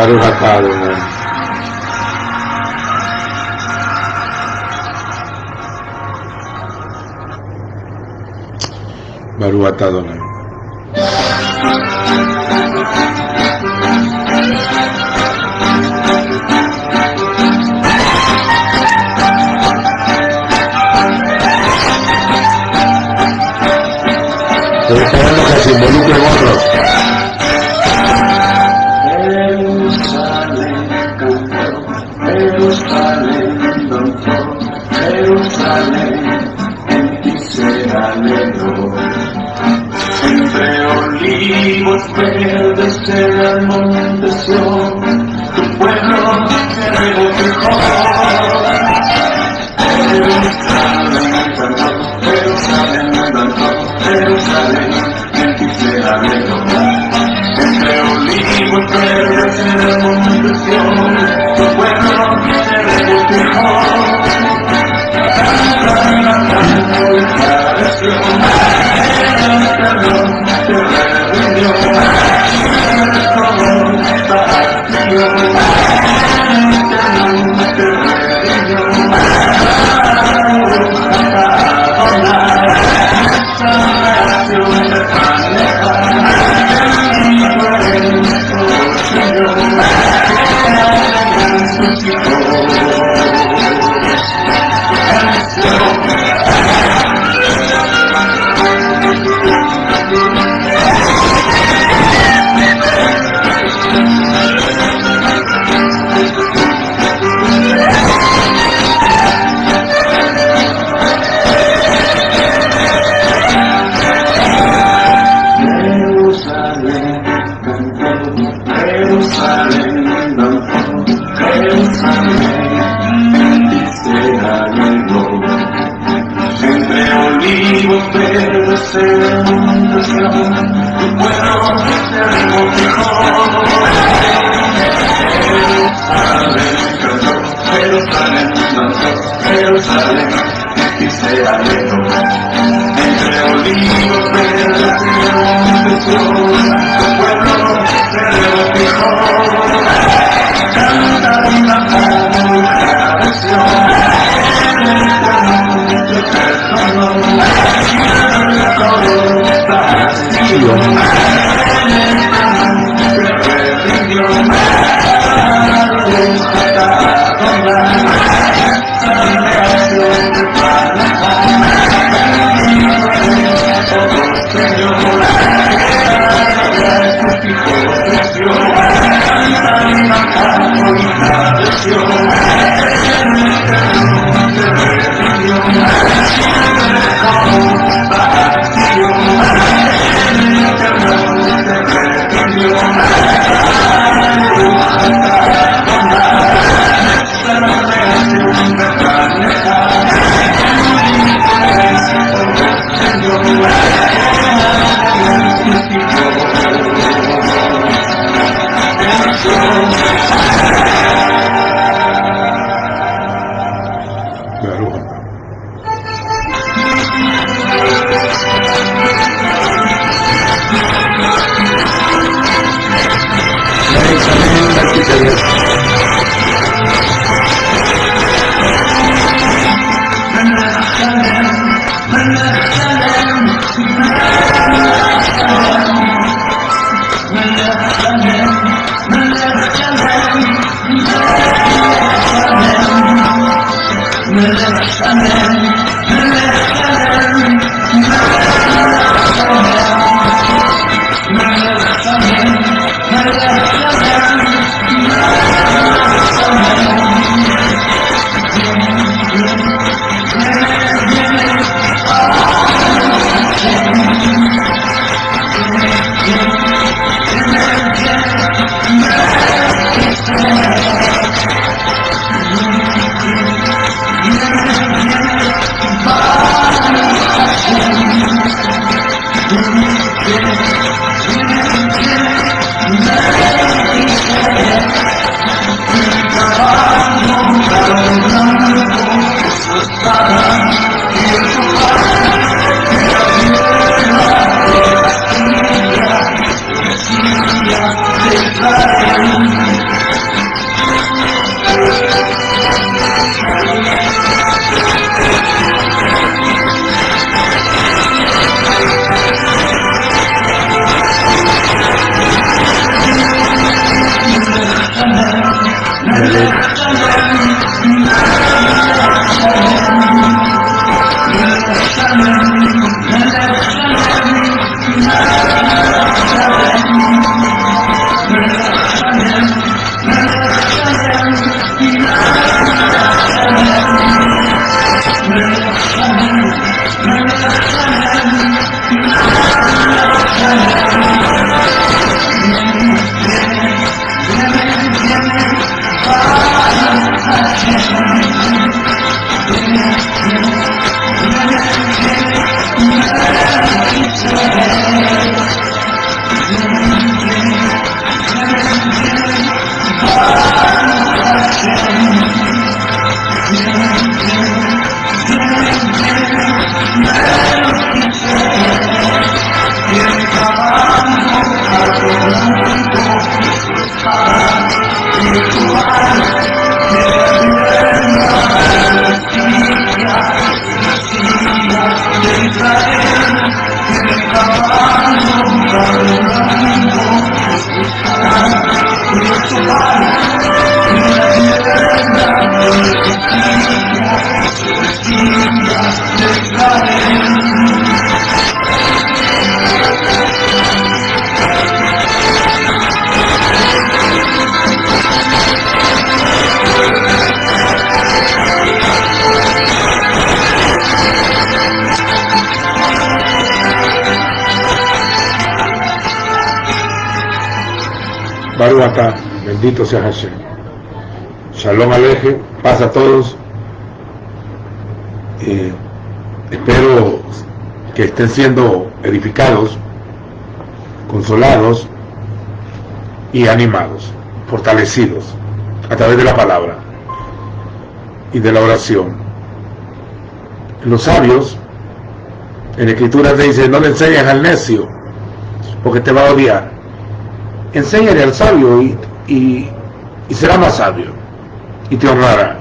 Baruch atah Adonai. Baruch atah Adonai. Pero esperando que se involucren otros. Jerusalén, en ti se alegró. Entre olivos verdes el monte Sión, tu pueblo se regocijó. Jerusalén cantó, Jerusalén cantó, Jerusalén, en ti se alegró. Entre olivos verdes el monte Sión, tu pueblo se regocijó. de Israel. Baruch atah, bendito sea Hashem. Shalom Alejem, paz a todos. Espero que estén siendo edificados, consolados y animados, fortalecidos a través de la palabra y de la oración. Los sabios en Escrituras dicen: no le enseñes al necio porque te va a odiar. Enséñale al sabio y será más sabio y te honrará.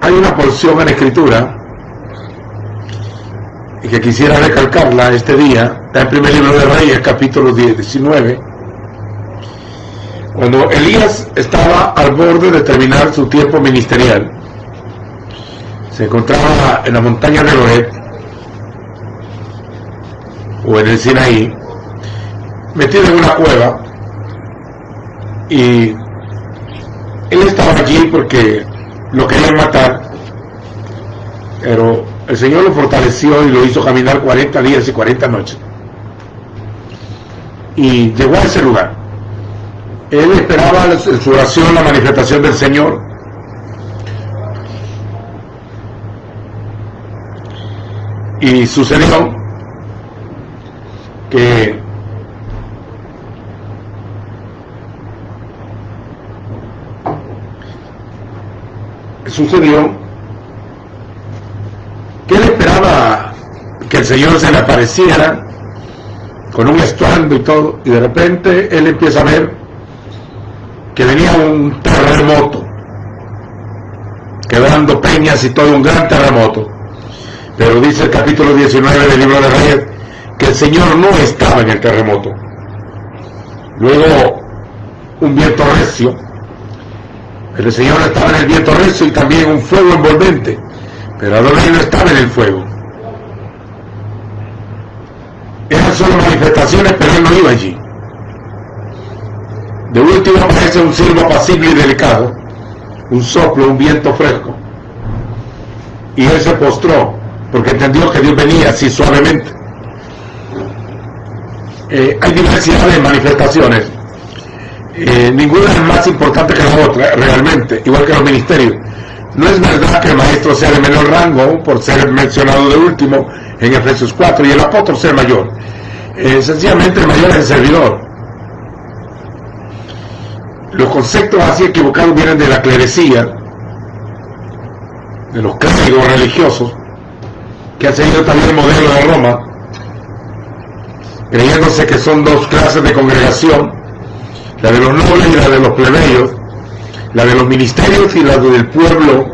Hay una porción en Escritura que quisiera recalcarla este día, está en el primer libro de Reyes, capítulo 19, cuando Elías estaba al borde de terminar su tiempo ministerial. Se encontraba en la montaña de Loret, o en el Sinaí, metido en una cueva, y él estaba allí porque lo querían matar, pero el Señor lo fortaleció y lo hizo caminar 40 días y 40 noches, y llegó a ese lugar. Él esperaba en su oración la manifestación del Señor, y sucedió que él esperaba que el Señor se le apareciera con un estruendo y todo, y de repente él empieza a ver que venía un terremoto, quebrando peñas y todo, un gran terremoto. Pero dice el capítulo 19 del libro de Reyes que el Señor no estaba en el terremoto. Luego un viento recio, pero el Señor estaba en el viento recio y también un fuego envolvente, pero Adonai no estaba en el fuego. Eran solo manifestaciones, pero él no iba allí. De último aparece un silbo apacible y delicado, un soplo, un viento fresco, y él se postró porque entendió que Dios venía así suavemente. Hay diversidad de manifestaciones, ninguna es más importante que la otra realmente, igual que los ministerios. No es verdad que el maestro sea de menor rango por ser mencionado de último en Efesios 4 y el apóstol sea mayor. Sencillamente el mayor es el servidor. Los conceptos así equivocados vienen de la clerecía, de los clérigos religiosos que han seguido también el modelo de Roma, creyéndose que son dos clases de congregación, la de los nobles y la de los plebeyos, la de los ministerios y la del pueblo,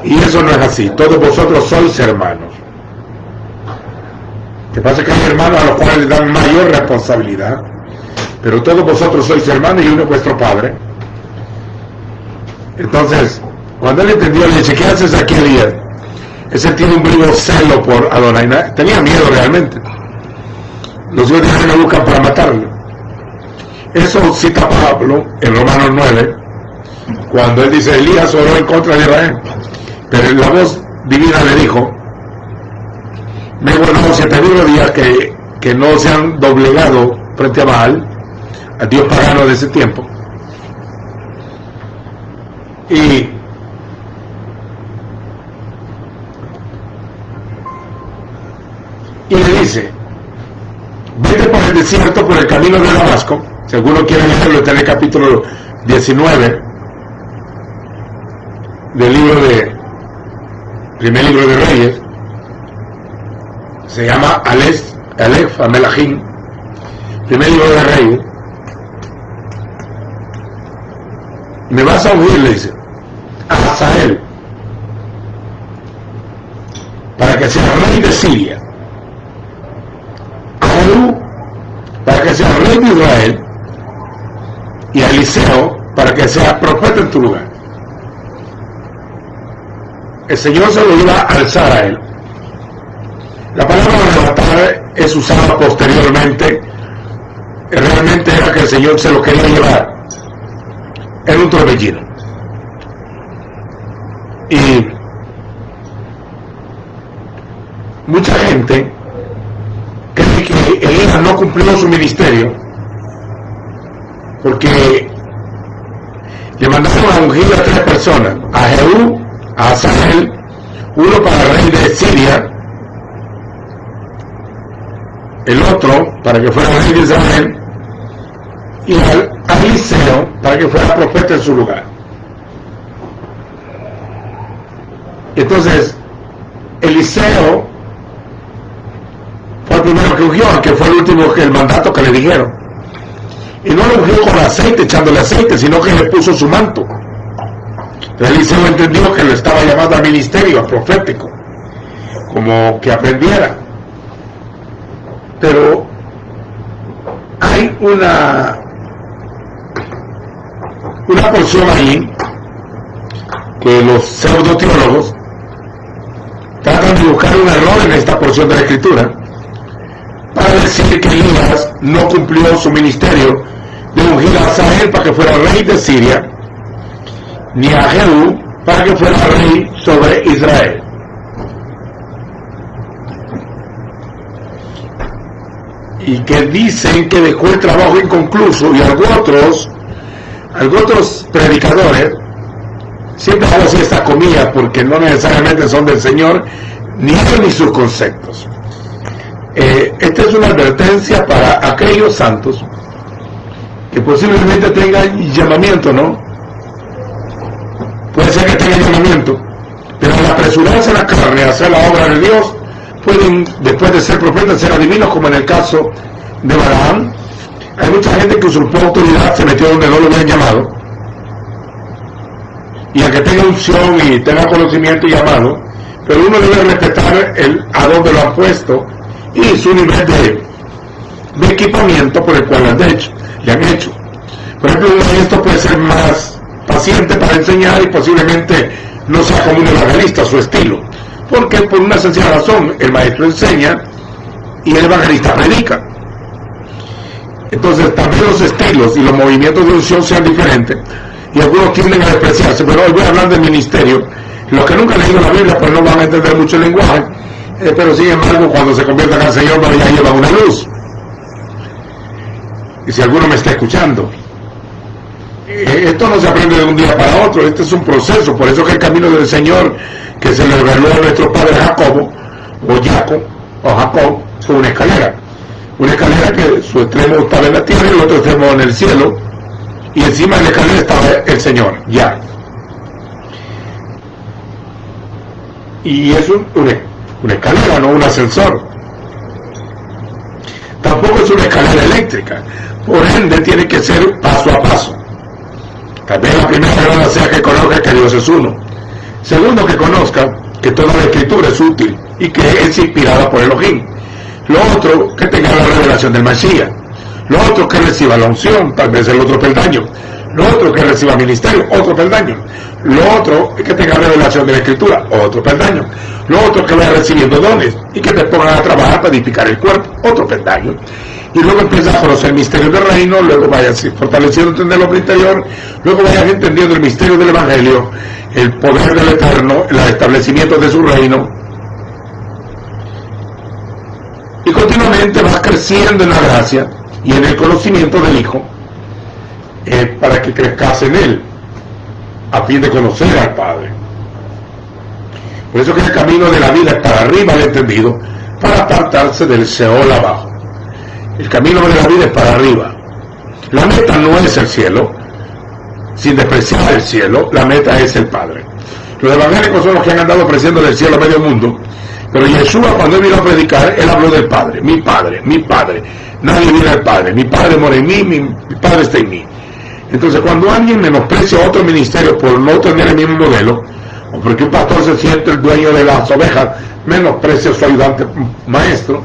y eso no es así. Todos vosotros sois hermanos. Lo que pasa es que hay hermanos a los cuales les dan mayor responsabilidad, pero todos vosotros sois hermanos y uno es vuestro padre. Entonces, cuando él entendió, le dice: ¿qué haces aquí, Elías? Ese tiene un vivo celo por Adonai, tenía miedo realmente. Los dioses me buscan para matarlo. Eso cita Pablo en Romanos 9, cuando él dice: Elías oró en contra de Israel, pero la voz divina le dijo: me he guardado 7000 días que no se han doblegado frente a Baal, al dios pagano de ese tiempo. Y le dice: vete por el desierto, por el camino de Damasco. Si alguno quiere leerlo, está en el capítulo 19 del primer libro de Reyes. Se llama Aleph Amelachim, primer libro de Reyes. Me vas a ungir, le dice, a Hazael, para que sea rey de Siria, a Jehú, para que sea rey de Israel, y a Eliseo, para que sea profeta en tu lugar. El Señor se lo iba a alzar a él. La palabra arrebatar es usada posteriormente. Realmente era que el Señor se lo quería llevar en un torbellino. Y mucha gente cree que Elías no cumplió su ministerio porque le mandaron a ungir a 3 personas: a Jehú, a Hazael, uno para el rey de Siria, el otro para que fuera rey de Israel, y a Eliseo para que fuera profeta en su lugar. Entonces Eliseo fue el primero que ungió, que fue el último, el mandato que le dijeron, y no lo ungió con aceite, echándole aceite, sino que le puso su manto. Eliseo entendió que le estaba llamando al ministerio, al profético, como que aprendiera. Pero hay una porción ahí que los pseudoteólogos tratan de buscar un error en esta porción de la Escritura para decir que Elías no cumplió su ministerio de ungir a Hazael para que fuera rey de Siria, ni a Jehú para que fuera rey sobre Israel. Y que dicen que dejó el trabajo inconcluso, y algunos otros predicadores, siempre hago así esta comida porque no necesariamente son del Señor, ni ellos ni sus conceptos. Esta es una advertencia para aquellos santos que posiblemente tengan llamamiento, ¿no? Puede ser que tengan llamamiento, pero al apresurarse en la carne a hacer la obra de Dios, pueden, después de ser profetas, ser adivinos, como en el caso de Balaam. Hay mucha gente que usurpó autoridad, se metió donde no lo habían llamado, y aunque tenga unción y tenga conocimiento y llamado, pero uno debe respetar a dónde lo han puesto y su nivel de equipamiento por el cual le han hecho. Por ejemplo, un maestro puede ser más paciente para enseñar y posiblemente no sea como un evangelista su estilo, porque por una sencilla razón, el maestro enseña y el evangelista predica. Entonces también los estilos y los movimientos de unción sean diferentes, y algunos tienden a despreciarse. Pero hoy voy a hablar del ministerio. Los que nunca han leído la Biblia pues no van a entender mucho el lenguaje, pero sin embargo cuando se conviertan al Señor ya llevan una luz. Y si alguno me está escuchando, esto no se aprende de un día para otro, este es un proceso. Por eso que el camino del Señor que se le reveló a nuestro padre Jacob fue una escalera que su extremo estaba en la tierra y el otro extremo en el cielo, y encima de la escalera estaba el Señor, ya. Y es una escalera, no un ascensor. Tampoco es una escalera eléctrica, por ende tiene que ser paso a paso. Tal vez la primera grada sea que conozca que Dios es uno. Segundo, que conozca que toda la Escritura es útil y que es inspirada por Elohim. Lo otro, que tenga la revelación del Mashiach. Lo otro, que reciba la unción, tal vez el otro peldaño. Lo otro, que reciba ministerio, otro peldaño. Lo otro, que tenga revelación de la Escritura, otro peldaño. Lo otro, que vaya recibiendo dones y que te pongan a trabajar para edificar el cuerpo, otro peldaño. Y luego empiezas a conocer el misterio del reino, luego vayas fortaleciendo entender lo interior, luego vayas entendiendo el misterio del Evangelio, el poder del Eterno, el establecimiento de su reino, y continuamente vas creciendo en la gracia y en el conocimiento del Hijo, para que crezcas en Él, a fin de conocer al Padre. Por eso que el camino de la vida es para arriba, al entendido, para apartarse del Seol abajo. El camino de la vida es para arriba. La meta no es el cielo, sin despreciar el cielo, la meta es el Padre. Los evangélicos son los que han andado ofreciendo del cielo a medio mundo, pero Yeshua, cuando él vino a predicar, él habló del Padre, mi Padre, mi Padre. Nadie viene al Padre, mi Padre mora en mí, mi Padre está en mí. Entonces, cuando alguien menosprecia otro ministerio por no tener el mismo modelo, o porque un pastor se siente el dueño de las ovejas, menosprecia a su ayudante maestro,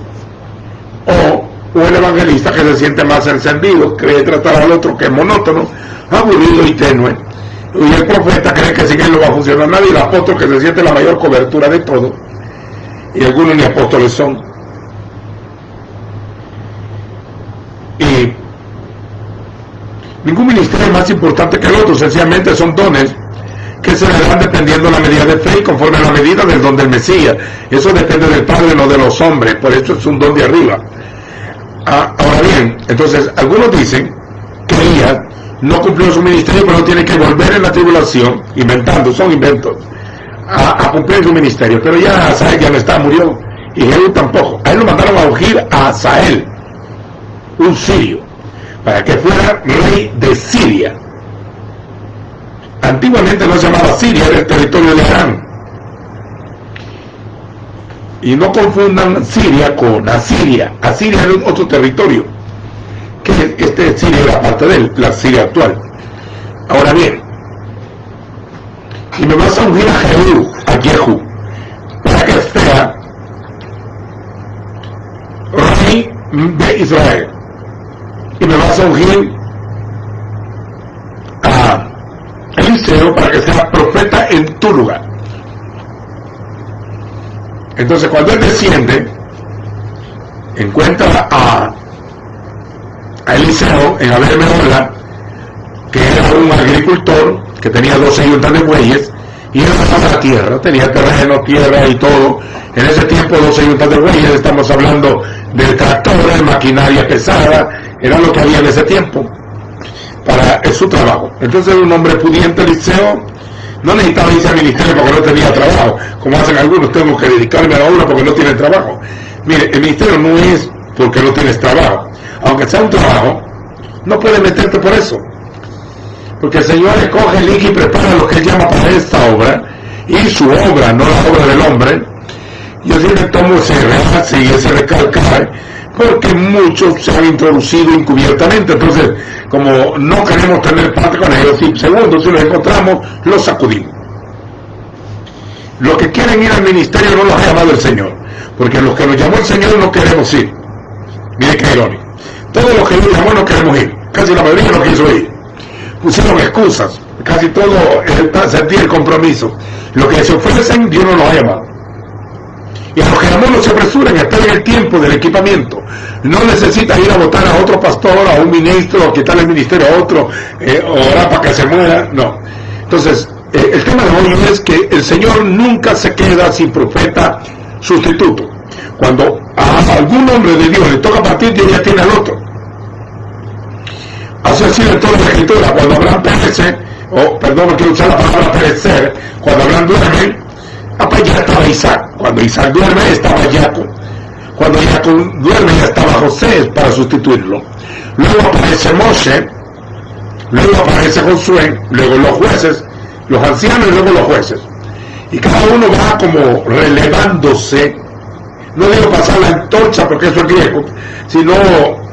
o el evangelista que se siente más encendido, cree tratar al otro que es monótono, aburrido y tenue. Y el profeta cree que sin él no va a funcionar nada, y el apóstol que se siente la mayor cobertura de todo, y algunos ni apóstoles son. Y ningún ministerio es más importante que el otro, sencillamente son dones que se le dan dependiendo de la medida de fe y conforme a la medida del don del Mesías. Eso depende del Padre, no de los hombres, por eso es un don de arriba. Ahora bien, entonces algunos dicen que Elías no cumplió su ministerio, pero tiene que volver en la tribulación, inventando, son inventos, a cumplir su ministerio. Pero ya Asael ya no está, murió, y Jehú tampoco. A él lo mandaron a ungir a Asael, un sirio, para que fuera rey de Siria. Antiguamente no se llamaba Siria, era el territorio de Aram. Y no confundan Siria con Asiria. Asiria es otro territorio, que Siria era parte de él, la Siria actual. Ahora bien, y me vas a ungir a Jehú, para que sea rey de Israel. Y me vas a ungir a Eliseo para que sea profeta en tu lugar. Entonces cuando él desciende, encuentra a Eliseo en Abel-Mehola, que era un agricultor que tenía 12 yuntas de bueyes, y él estaba la tierra, tenía terreno, tierra y todo. En ese tiempo 12 yuntas de bueyes, estamos hablando de tractores, maquinaria pesada, era lo que había en ese tiempo para su trabajo. Entonces un hombre pudiente, Eliseo, no necesitaba irse al ministerio porque no tenía trabajo, como hacen algunos. Tengo que dedicarme a la obra porque no tienen trabajo. Mire, el ministerio no es porque no tienes trabajo, aunque sea un trabajo, no puedes meterte por eso, porque el Señor escoge, elige y prepara lo que Él llama para esta obra, y su obra, no la obra del hombre. Yo siempre tomo ese rehace y ese recalcar, porque muchos se han introducido encubiertamente. Entonces, como no queremos tener parte con ellos, y segundo, si los encontramos, los sacudimos. Los que quieren ir al ministerio no los ha llamado el Señor, porque los que nos llamó el Señor no queremos ir. Mire qué irónico. Todos los que nos llamó no queremos ir, casi la mayoría no quiso ir. Pusieron excusas, casi todo sentía el compromiso. Los que se ofrecen, Dios no los ha llamado. Y a los que llamó no se apresuren, esperen el tiempo del equipamiento. No necesita ir a votar a otro pastor, a un ministro, o quitarle el ministerio a otro, orar para que se muera, no. Entonces, el tema de hoy es que el Señor nunca se queda sin profeta sustituto. Cuando a algún hombre de Dios le toca partir, Dios ya tiene al otro. Así ha sido en toda la Escritura. Cuando Abraham perece, perdón, no quiero usar la palabra perecer, cuando Abraham duerme, pues ya estaba Isaac. Cuando Isaac duerme, estaba Jacob. Cuando Jacob duerme, ya estaba José para sustituirlo. Luego aparece Moshe, luego aparece Josué, luego los jueces, los ancianos y luego los jueces. Y cada uno va como relevándose, no digo pasar la antorcha porque eso es griego, sino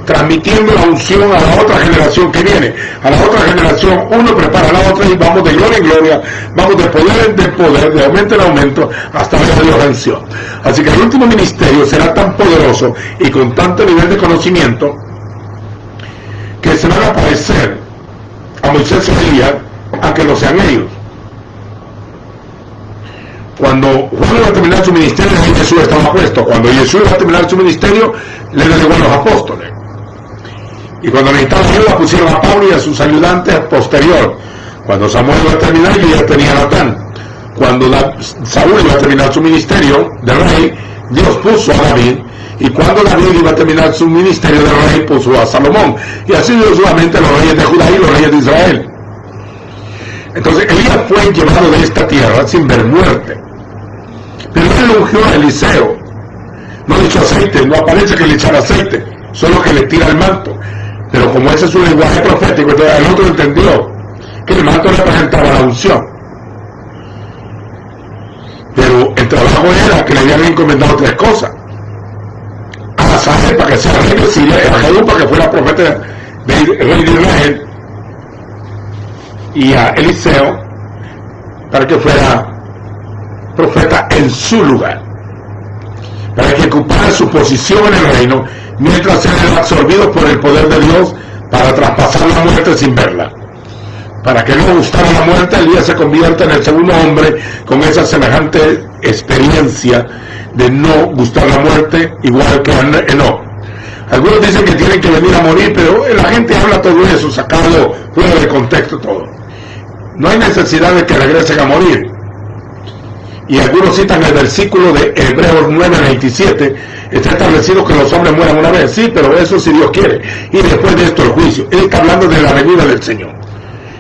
transmitiendo la unción a la otra generación que viene. A la otra generación uno prepara a la otra y vamos de gloria en gloria, vamos de poder en poder, de aumento en aumento, hasta ver a Dios venció. Así que el último ministerio será tan poderoso y con tanto nivel de conocimiento que se van a parecer a Moisés y Elías, a que no sean ellos. Cuando Juan iba a terminar su ministerio, Jesús estaba puesto. Cuando Jesús iba a terminar su ministerio, le delegó a los apóstoles. Y cuando necesitaba ayuda, pusieron a Pablo y a sus ayudantes posterior. Cuando Samuel iba a terminar, yo ya tenía a Natán. Cuando Saúl iba a terminar su ministerio de rey, Dios puso a David. Y cuando David iba a terminar su ministerio de rey, puso a Salomón. Y así sucesivamente los reyes de Judá y los reyes de Israel. Entonces Elías fue llevado de esta tierra sin ver muerte. Pero él ungió a Eliseo. No le echó aceite, no aparece que le echara aceite, solo que le tira el manto. Pero como ese es un lenguaje profético, entonces el otro entendió que el manto representaba la unción. Pero el trabajo era que le habían encomendado tres cosas: a Asael para que sea rey de Siria, a Jehú para que fuera profeta rey de Israel, y a Eliseo para que fuera profeta en su lugar, para que ocupara su posición en el reino, mientras eran absorbidos por el poder de Dios para traspasar la muerte sin verla. para que no gustara la muerte, Elías se convierte en el segundo hombre con esa semejante experiencia de no gustar la muerte, igual que Enoc. Algunos dicen que tienen que venir a morir, pero la gente habla todo eso, sacado fuera de contexto todo. No hay necesidad de que regresen a morir. Y algunos citan el versículo de Hebreos 9:27, está establecido que los hombres mueran una vez, sí, pero eso si Dios quiere, y después de esto el juicio. Él está hablando de la venida del Señor.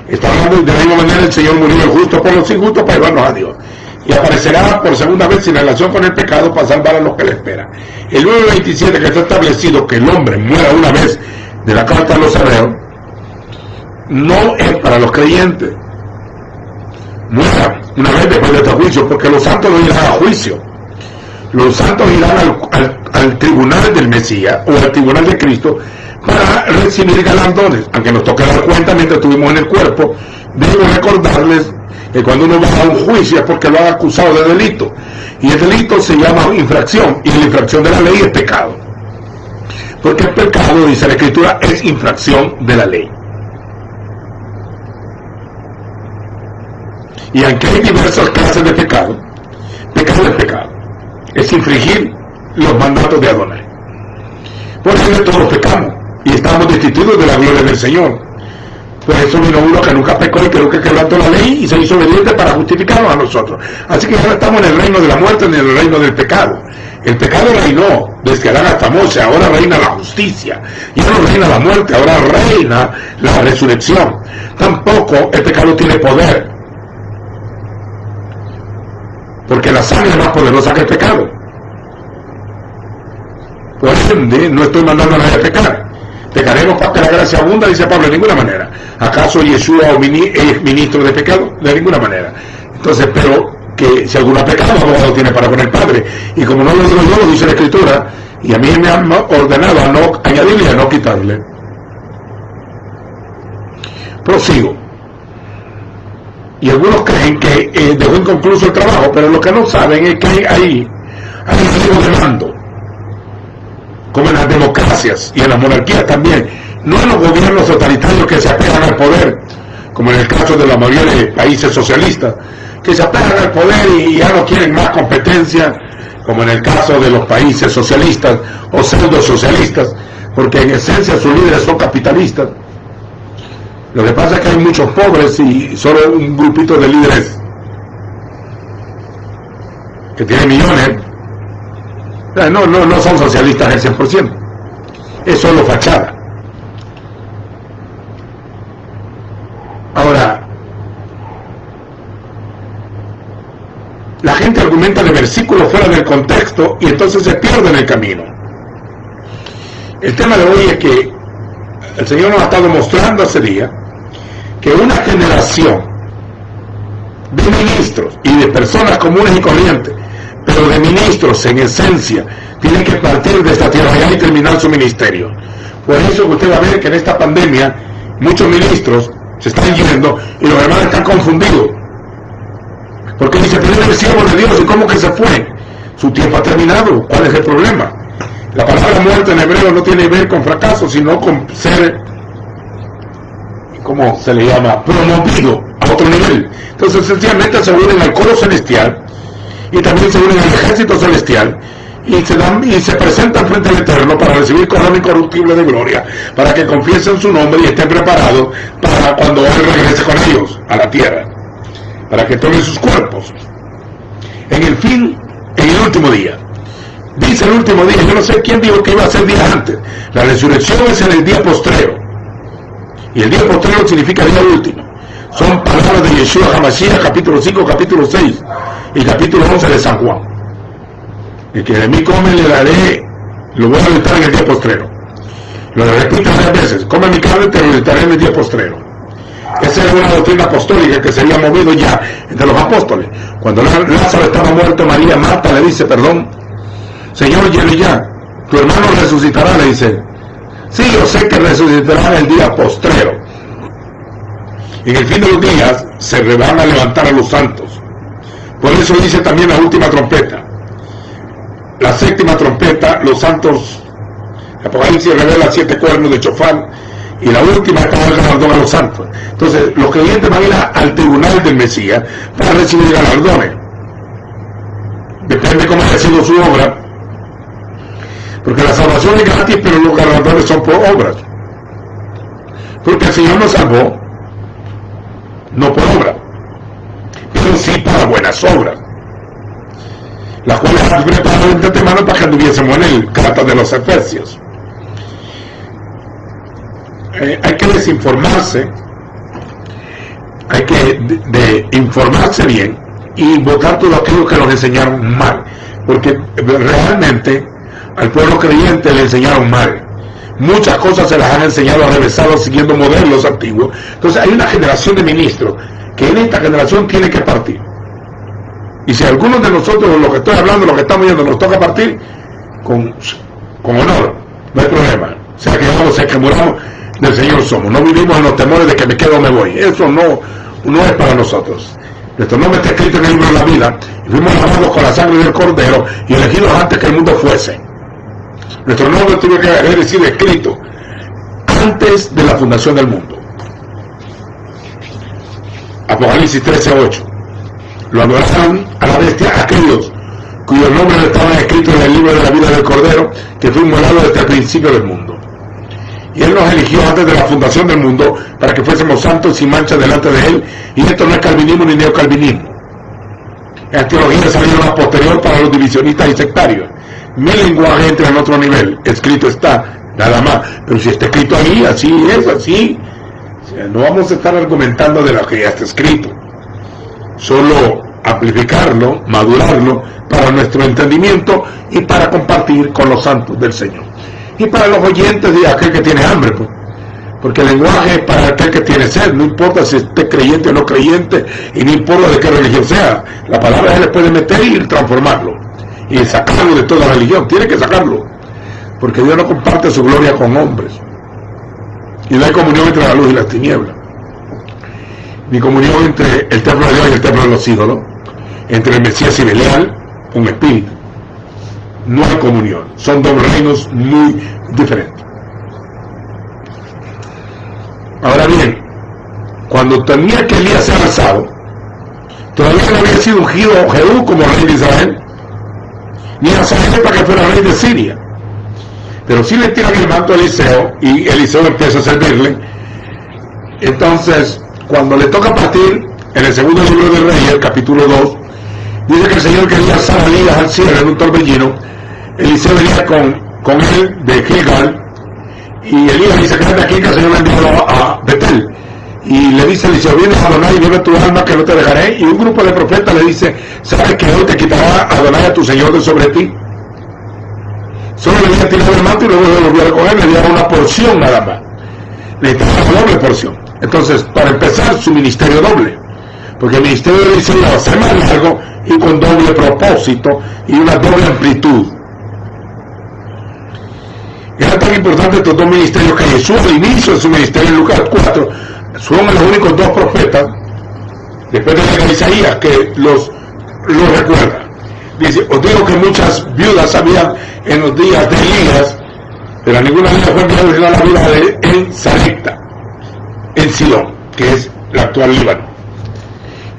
Está hablando de la misma manera el Señor murió el justo por los injustos para llevarnos a Dios. Y aparecerá por segunda vez sin relación con el pecado para salvar a los que le esperan. El 9:27, que está establecido que el hombre muera una vez, de la carta a los Hebreos, no es para los creyentes. Muera una vez después de este juicio, porque los santos no irán a juicio. Los santos irán al tribunal del Mesías o al tribunal de Cristo para recibir galardones. Aunque nos toque dar cuenta mientras estuvimos en el cuerpo, debo recordarles que cuando uno va a un juicio es porque lo han acusado de delito, y el delito se llama infracción, y la infracción de la ley es pecado, porque el pecado, dice la Escritura, es infracción de la ley. Y aunque hay diversas clases de pecado, pecado es pecado, es infringir los mandatos de Adonai. Por eso todos pecamos y estamos destituidos de la gloria del Señor. Por eso vino uno que nunca pecó y que nunca quebrantó la ley y se hizo obediente para justificarnos a nosotros. Así que ahora estamos en el reino de la muerte, en el reino del pecado. El pecado reinó desde Adán hasta Moshe, ahora reina la justicia. Ya no reina la muerte, ahora reina la resurrección. Tampoco el pecado tiene poder, porque la sangre es más poderosa que el pecado. Por ende, no estoy mandando a nadie a pecar. ¿Pecaremos para que la gracia abunda? Dice Pablo, de ninguna manera. ¿Acaso Yeshua es ministro de pecado? De ninguna manera. Entonces, pero que si alguno ha pecado, abogado tiene para con el Padre. Y como no lo digo yo, lo dice la Escritura, y a mí me han ordenado a no añadirle y a no quitarle. Prosigo. Y algunos creen que dejó inconcluso el trabajo, pero lo que no saben es que hay un de mando, como en las democracias y en las monarquías también, no en los gobiernos totalitarios que se apegan al poder, como en el caso de la mayoría de países socialistas, que se apegan al poder y ya no quieren más competencia, como en el caso de los países socialistas o pseudo socialistas, porque en esencia sus líderes son capitalistas. Lo que pasa es que hay muchos pobres y solo un grupito de líderes que tienen millones. No son socialistas al 100%. Es solo fachada. Ahora, la gente argumenta de versículos fuera del contexto y entonces se pierde en el camino. El tema de hoy es que el Señor nos ha estado mostrando hace día que una generación de ministros y de personas comunes y corrientes, pero de ministros en esencia, tienen que partir de esta tierra y terminar su ministerio. Por eso usted va a ver que en esta pandemia muchos ministros se están yendo y los hermanos están confundidos, porque dice, pero es el siervo de Dios, ¿y cómo que se fue? Su tiempo ha terminado. ¿Cuál es el problema? La palabra muerte en hebreo no tiene que ver con fracaso, sino con ser, ¿cómo se le llama?, promovido a otro nivel. Entonces sencillamente se unen al coro celestial y también se unen al ejército celestial y se presentan frente al Eterno para recibir corona incorruptible de gloria, para que confiesen su nombre y estén preparados para cuando Él regrese con ellos a la tierra, para que tomen sus cuerpos en el último día. Dice el último día, yo no sé quién dijo que iba a ser día antes. La resurrección es en el día postrero, y el día postrero significa día último. Son palabras de Yeshua HaMashiach, capítulo 5, capítulo 6 y capítulo 11 de San Juan. El que de mí come le daré, lo voy a resucitar en el día postrero. Lo repito 3 veces, come mi carne, te lo resucitaré en el día postrero. Esa era una doctrina apostólica que se había movido ya entre los apóstoles. Cuando Lázaro estaba muerto, María Marta le dice, perdón, Señor, lleve ya, tu hermano resucitará, le dice. Sí, yo sé que resucitará en el día postrero. En el fin de los días se van a levantar a los santos. Por eso dice también la última trompeta. La séptima trompeta, los santos, Apocalipsis revela 7 cuernos de chofar, y la última es para dar galardón a los santos. Entonces los creyentes van a ir al tribunal del Mesías para recibir galardones. Depende cómo haya sido su obra, porque la salvación es gratis, pero los galardones son por obras, porque el Señor nos salvó no por obra, pero sí para buenas obras, las cuales ha preparado de antemano para que anduviésemos en él. Carta de los Efesios. Hay que desinformarse, hay que informarse bien y votar todo aquello que nos enseñaron mal, porque realmente al pueblo creyente le enseñaron mal. Muchas cosas se las han enseñado al revésado siguiendo modelos antiguos. Entonces hay una generación de ministros que en esta generación tiene que partir. Y si algunos de nosotros, lo que estoy hablando, lo que estamos viendo, nos toca partir, con honor, no hay problema. Sea que vamos, sea que muramos, del Señor somos. No vivimos en los temores de que me quedo o me voy. Eso no es para nosotros. Nuestro nombre está escrito en el libro de la vida, y fuimos lavados con la sangre del Cordero y elegidos antes que el mundo fuese. Nuestro nombre tuvo que haber sido escrito antes de la fundación del mundo. Apocalipsis 13:8. Lo adoraron a la bestia aquellos cuyos nombres estaban escritos en el libro de la vida del Cordero, que fue inmolado desde el principio del mundo. Y Él nos eligió antes de la fundación del mundo para que fuésemos santos y sin mancha delante de Él. Y esto no es calvinismo ni neocalvinismo. La teología salió más posterior para los divisionistas y sectarios. Mi lenguaje entra en otro nivel. Escrito está, nada más. Pero si está escrito ahí, así es, así. O sea, no vamos a estar argumentando de lo que ya está escrito. Solo amplificarlo, madurarlo para nuestro entendimiento y para compartir con los santos del Señor. Y para los oyentes de aquel que tiene hambre, pues. Porque el lenguaje es para aquel que tiene sed, no importa si esté creyente o no creyente, y no importa de qué religión sea. La palabra se le puede meter y transformarlo, y sacarlo de toda religión. Tiene que sacarlo, porque Dios no comparte su gloria con hombres, y no hay comunión entre la luz y las tinieblas, ni comunión entre el templo de Dios y el templo de los ídolos, entre el Mesías y Belial, un espíritu. No hay comunión, son dos reinos muy diferentes. Ahora bien, cuando tenía que Elías ser alzado, todavía no había sido ungido Jehú como rey de Israel, ni Hazael para que fuera rey de Siria. Pero sí le tiran el manto a Eliseo, y Eliseo empieza a servirle. Entonces, cuando le toca partir, en el segundo libro de Reyes, capítulo 2, dice que el Señor quería alzar a Elías al cielo en un torbellino. Eliseo venía con él de Gilgal, y Elías dice: quédate aquí, que el Señor me envió a Betel. Y le dice Eliseo: vienes a Adonai y vive tu alma, que no te dejaré. Y un grupo de profetas le dice: ¿sabes que hoy te quitará Adonai a tu Señor de sobre ti? Solo le había tirado el manto y luego se volvió a recoger, le dieron una porción nada más. Le dieron una doble porción. Entonces, para empezar, su ministerio doble, porque el ministerio de Eliseo va a ser más largo y con doble propósito y una doble amplitud. Era tan importante estos dos ministerios que Jesús al inicio de su ministerio, en Lucas 4, son los únicos dos profetas, después de Isaías, que los recuerda. Dice: os digo que muchas viudas había en los días de Elías, pero a ninguna de ellas fue enviada sino la viuda en Sarepta, en Sidón, que es la actual Líbano.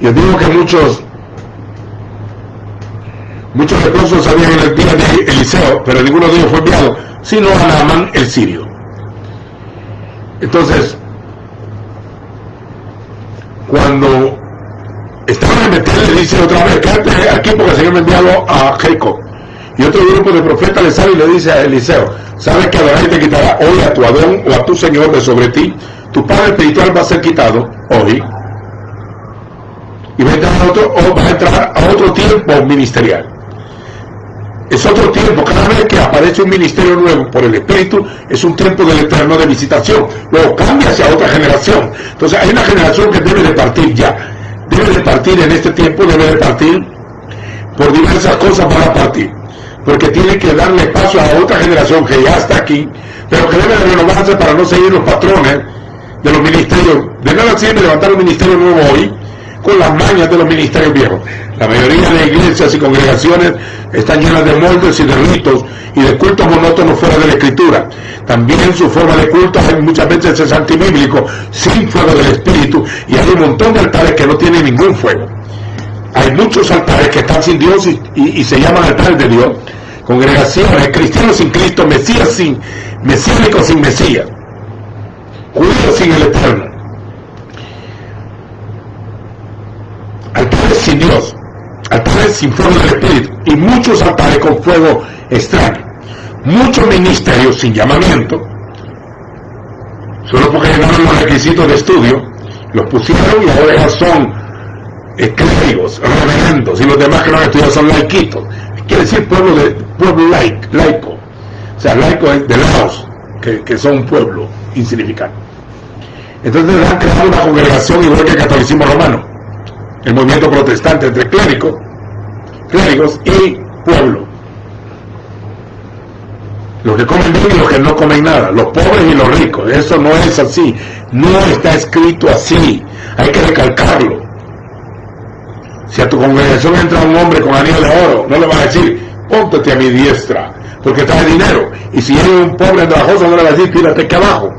Y os digo que muchos leprosos habían en el día de Eliseo, pero ninguno de ellos fue enviado, sino a Naamán el sirio. Entonces, cuando estaban en Betel, le dice otra vez: quédate aquí porque el Señor me ha enviado a Jacob. Y otro grupo de profetas le sale y le dice a Eliseo: ¿sabes que Adonai te quitará hoy a tu Adón o a tu Señor de sobre ti? Tu padre espiritual va a ser quitado hoy, y va a entrar a otro tiempo ministerial. Es otro tiempo. Cada vez que aparece un ministerio nuevo por el Espíritu, es un tiempo del Eterno de visitación. Luego cambia hacia otra generación. Entonces hay una generación que debe de partir ya. Debe de partir en este tiempo, debe de partir por diversas cosas para partir. Porque tiene que darle paso a otra generación que ya está aquí, pero que debe de renovarse para no seguir los patrones de los ministerios. De nada sirve levantar un ministerio nuevo hoy con las mañas de los ministerios viejos. La mayoría de iglesias y congregaciones están llenas de moldes y de ritos y de cultos monótonos fuera de la Escritura. También su forma de culto muchas veces es antibíblico, sin fuego del Espíritu, y hay un montón de altares que no tienen ningún fuego. Hay muchos altares que están sin Dios y se llaman altares de Dios. Congregaciones, cristianos sin Cristo, mesiánicos sin Mesías, judíos sin el Eterno, altares sin Dios, altares sin fuego del Espíritu, y muchos altares con fuego extraño, muchos ministerios sin llamamiento, solo porque llenaron los requisitos de estudio, los pusieron y ahora ya son clérigos, reverendos, y los demás que no han estudiado son laiquitos. Quiere decir pueblo laico, o sea, laico es de laos, que son un pueblo insignificante. Entonces han creado una congregación igual que el catolicismo romano, el movimiento protestante entre clérigos y pueblo, los que comen bien y los que no comen nada, los pobres y los ricos. Eso no es así, no está escrito así, hay que recalcarlo. Si a tu congregación entra un hombre con anillo de oro, no le vas a decir, póntate a mi diestra, porque trae dinero. Y si hay un pobre andrajoso, no le vas a decir, tírate aquí abajo.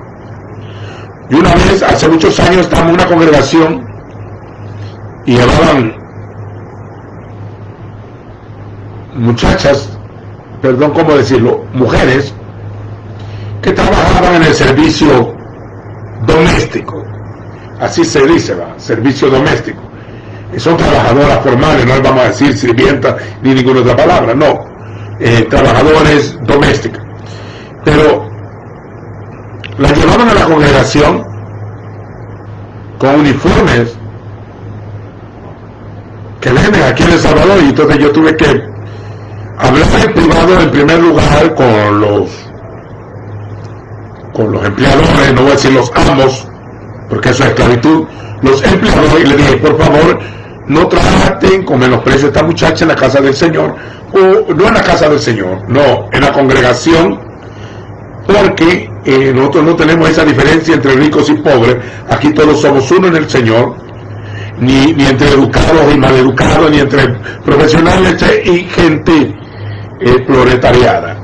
Y una vez, hace muchos años, estábamos en una congregación y llevaban muchachas, perdón, ¿cómo decirlo?, mujeres que trabajaban en el servicio doméstico. Así se dice, ¿va? Servicio doméstico. Son trabajadoras formales, no les vamos a decir sirvientas ni ninguna otra palabra, no, trabajadores domésticos. Pero las llevaban a la congregación con uniformes que venden aquí en El Salvador, y entonces yo tuve que hablar en privado en primer lugar con los empleadores, no voy a decir los amos, porque eso es esclavitud, los empleadores, y le dije, por favor, no traten con menosprecio a esta muchacha en la casa del Señor, o no en la casa del Señor, no, en la congregación, porque nosotros no tenemos esa diferencia entre ricos y pobres. Aquí todos somos uno en el Señor, ni entre educados y maleducados, ni entre profesionales y gente proletariada.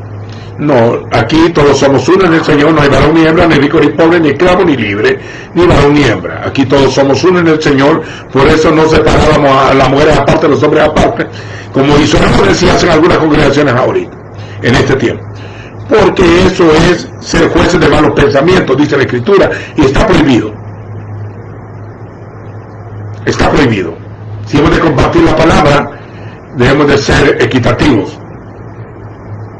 No, aquí todos somos uno en el Señor, no hay varón ni hembra, ni rico ni pobre, ni esclavo ni libre, ni varón ni hembra. Aquí todos somos uno en el Señor, por eso no separábamos a las mujeres aparte, a los hombres aparte, como hizo si hacen algunas congregaciones ahorita, en este tiempo. Porque eso es ser jueces de malos pensamientos, dice la Escritura, y está prohibido. Está prohibido. Si hemos de compartir la palabra, debemos de ser equitativos,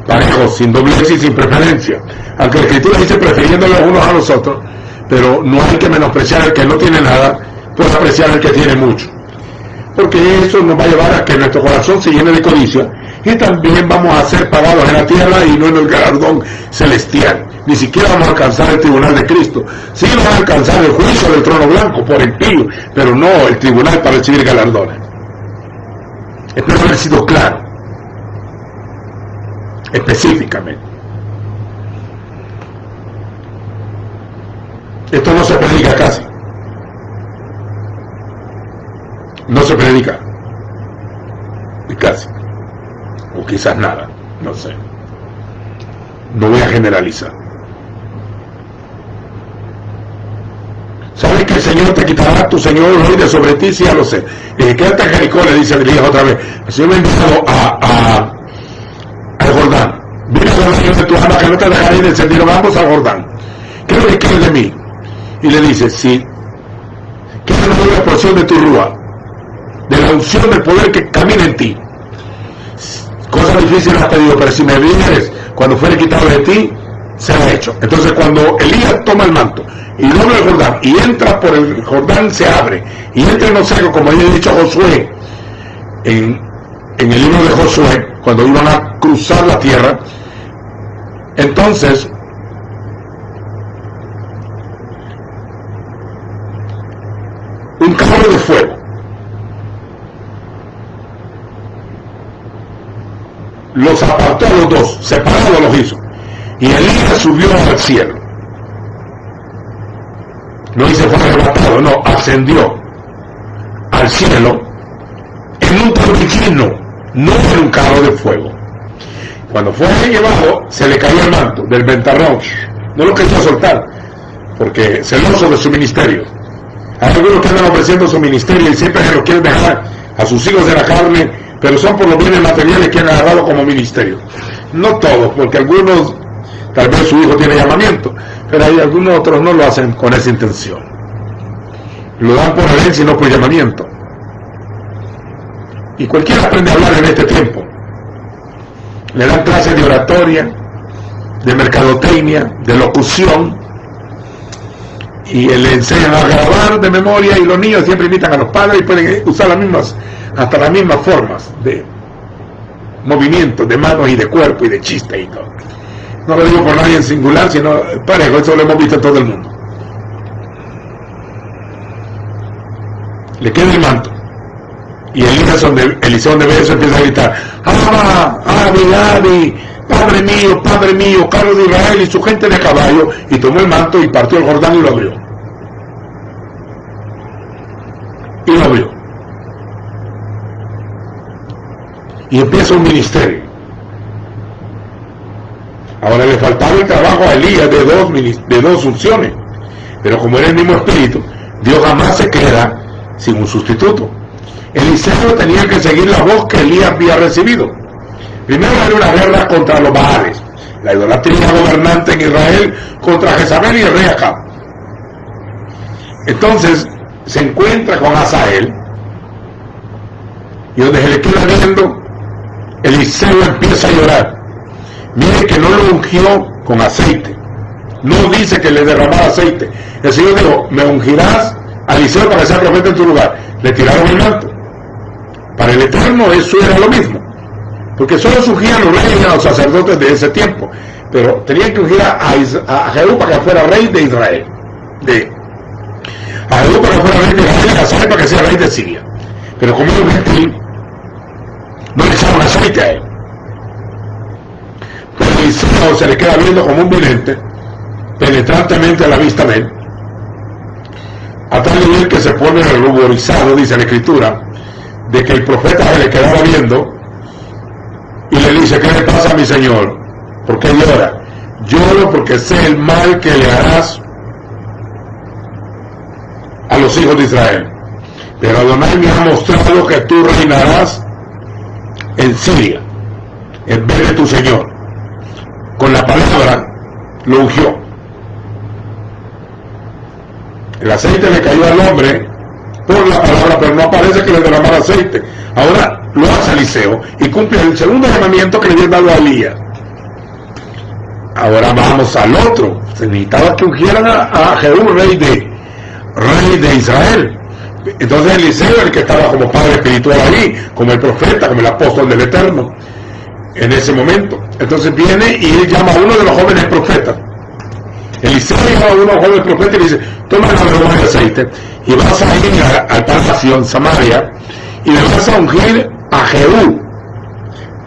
parejos, sin doblez y sin preferencia. Aunque la Escritura dice prefiriéndolos unos a los otros, pero no hay que menospreciar al que no tiene nada por apreciar al que tiene mucho, porque eso nos va a llevar a que nuestro corazón se llene de codicia, y también vamos a ser pagados en la tierra y no en el galardón celestial. Ni siquiera vamos a alcanzar el tribunal de Cristo. Sí vamos a alcanzar el juicio del trono blanco por impío, pero no el tribunal para recibir galardones. Espero haber sido claro específicamente. Esto no se predica casi, no se predica casi, o quizás nada, no sé, no voy a generalizar. ¿Sabes que el Señor te quitará tu Señor hoy de sobre ti? Sí, ya lo sé. Quédate en Jericó, le dice Elías otra vez. El Señor me ha enviado al Jordán. Mira los niños de tu alma que no te dejaré descender, vamos al Jordán. ¿Qué es lo que quieres de mí? Y le dice, sí, quiero la porción de tu rúa, de la unción del poder que camina en ti. Cosa difícil has pedido, pero si me vienes cuando fuere quitado de ti, será hecho. Entonces cuando Elías toma el manto y dobla el Jordán y entra por el Jordán, se abre y entra en los secos, como había dicho Josué en el libro de Josué, cuando iban a cruzar la tierra. Entonces un carro de fuego los apartó a los dos, separados los hizo, y Elías subió al cielo. No dice fue arrebatado, no, ascendió al al cielo en un torbellino, no en un carro de fuego. Cuando fue llevado, se le cayó el manto del ventarrón, no lo quería soltar, porque celoso de su ministerio. Hay algunos que andan ofreciendo su ministerio y siempre se lo quieren dejar a sus hijos de la carne, pero son por los bienes materiales que han agarrado como ministerio. No todos, porque algunos, tal vez su hijo tiene llamamiento, pero hay algunos otros no lo hacen con esa intención. Lo dan por herencia y no por llamamiento. Y cualquiera aprende a hablar en este tiempo. Le dan clases de oratoria, de mercadotecnia, de locución, y le enseñan a grabar de memoria, y los niños siempre imitan a los padres y pueden usar hasta las mismas formas de movimientos de manos y de cuerpo y de chiste y todo. No lo digo por nadie en singular, sino parejo, eso lo hemos visto en todo el mundo. Le queda el manto, y Eliseo donde ve eso empieza a gritar: ¡Abba, Abi, Padre mío, Carlos de Israel y su gente de caballo! Y tomó el manto y partió el Jordán y lo abrió. Y empieza un ministerio. Ahora le faltaba el trabajo a Elías de dos funciones, pero como era el mismo espíritu, Dios jamás se queda sin un sustituto. Eliseo tenía que seguir la voz que Elías había recibido. Primero era una guerra contra los Baales, la idolatría gobernante en Israel contra Jezabel y el rey Acab. Entonces se encuentra con Asael, y donde se le queda viendo, Eliseo empieza a llorar. Mire que no lo ungió con aceite, no dice que le derramara aceite. El Señor dijo: me ungirás a Eliseo para que sea profeta en tu lugar. Le tiraron el manto. Para el Eterno eso era lo mismo, porque solo se ungían los reyes y a los sacerdotes de ese tiempo, pero tenían que ungir a Jehú para que fuera rey de Israel, a Jehú para que fuera rey de Israel, y a Asael para que sea rey de Siria. Pero como era un gentil, no le echaron aceite a él. Pero Eliseo se le queda viendo como un vidente, penetrantemente a la vista de él, a tal nivel que se pone ruborizado, dice la Escritura, de que el profeta se le quedaba viendo y le dice: ¿qué le pasa a mi señor? ¿Por qué llora? Lloro porque sé el mal que le harás a los hijos de Israel, pero Adonai me ha mostrado que tú reinarás en Siria en vez de tu señor. Con la palabra lo ungió. El aceite le cayó al hombre por la palabra, pero no aparece que le derramara aceite. Ahora lo hace Eliseo y cumple el segundo llamamiento que le había dado a Elías. Ahora vamos al otro. Se necesitaba que ungieran a Jehú, rey de Israel. Entonces Eliseo, el que estaba como padre espiritual ahí, como el profeta, como el apóstol del Eterno en ese momento, entonces viene y él llama a uno de los jóvenes profetas. Eliseo llama a uno de los jóvenes profetas y le dice: toma la broma de aceite y vas a ir al palacio en Samaria y le vas a ungir a Jehú